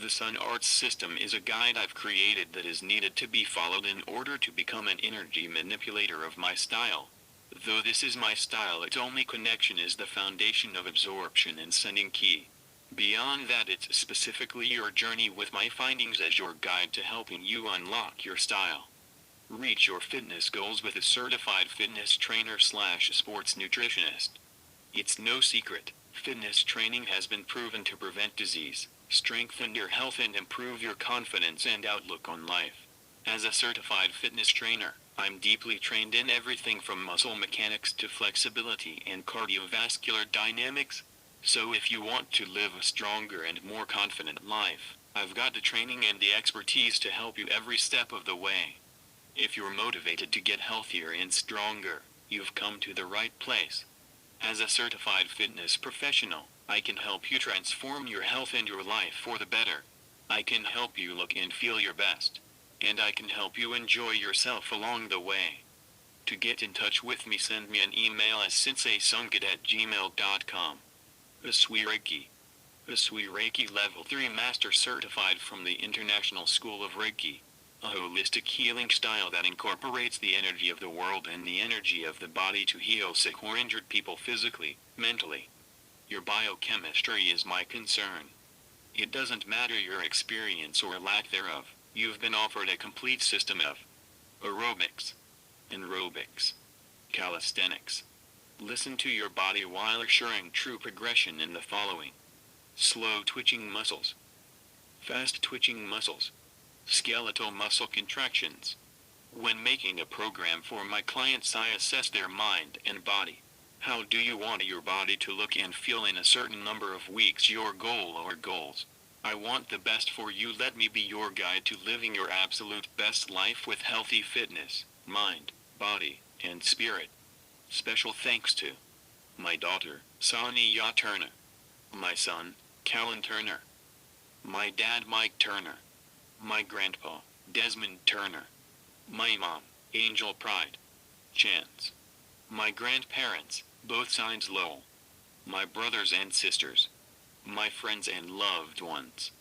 The Sun Arts system is a guide I've created that is needed to be followed in order to become an energy manipulator of my style. Though this is my style, its only connection is the foundation of absorption and sending ki. Beyond that, it's specifically your journey with my findings as your guide to helping you unlock your style. Reach your fitness goals with a certified fitness trainer/sports nutritionist. It's no secret, fitness training has been proven to prevent disease, strengthen your health and improve your confidence and outlook on life. As a certified fitness trainer, I'm deeply trained in everything from muscle mechanics to flexibility and cardiovascular dynamics. So if you want to live a stronger and more confident life, I've got the training and the expertise to help you every step of the way. If you're motivated to get healthier and stronger, you've come to the right place. As a certified fitness professional, I can help you transform your health and your life for the better. I can help you look and feel your best. And I can help you enjoy yourself along the way. To get in touch with me, send me an email at senseisungat@gmail.com. Usui Reiki. Usui Reiki Level 3 Master Certified from the International School of Reiki. A holistic healing style that incorporates the energy of the world and the energy of the body to heal sick or injured people physically, mentally. Your biochemistry is my concern. It doesn't matter your experience or lack thereof, you've been offered a complete system of aerobics, aerobics, calisthenics. Listen to your body while assuring true progression in the following: slow twitching muscles, fast twitching muscles, skeletal muscle contractions. When making a program for my clients, I assess their mind and body. How do you want your body to look and feel in a certain number of weeks? Your goal or goals. I want the best for you. Let me be your guide to living your absolute best life with healthy fitness, mind, body, and spirit. Special thanks to my daughter, Sonia Turner, my son, Callan Turner, my dad, Mike Turner, my grandpa, Desmond Turner, my mom, Angel Pride Chance, my grandparents, both sides Lowell, my brothers and sisters, my friends and loved ones,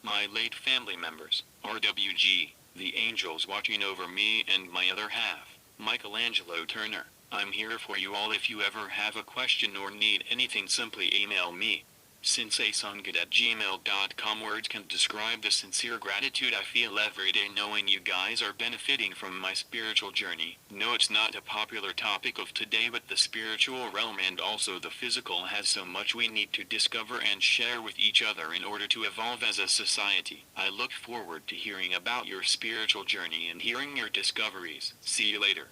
my late family members, RWG, the angels watching over me, and my other half, Michelangelo Turner. I'm here for you all. If you ever have a question or need anything, simply email me. senseisungat@gmail.com. Words can describe the sincere gratitude I feel every day knowing you guys are benefiting from my spiritual journey. No, it's not a popular topic of today, but the spiritual realm and also the physical has so much we need to discover and share with each other in order to evolve as a society. I look forward to hearing about your spiritual journey and hearing your discoveries. See you later.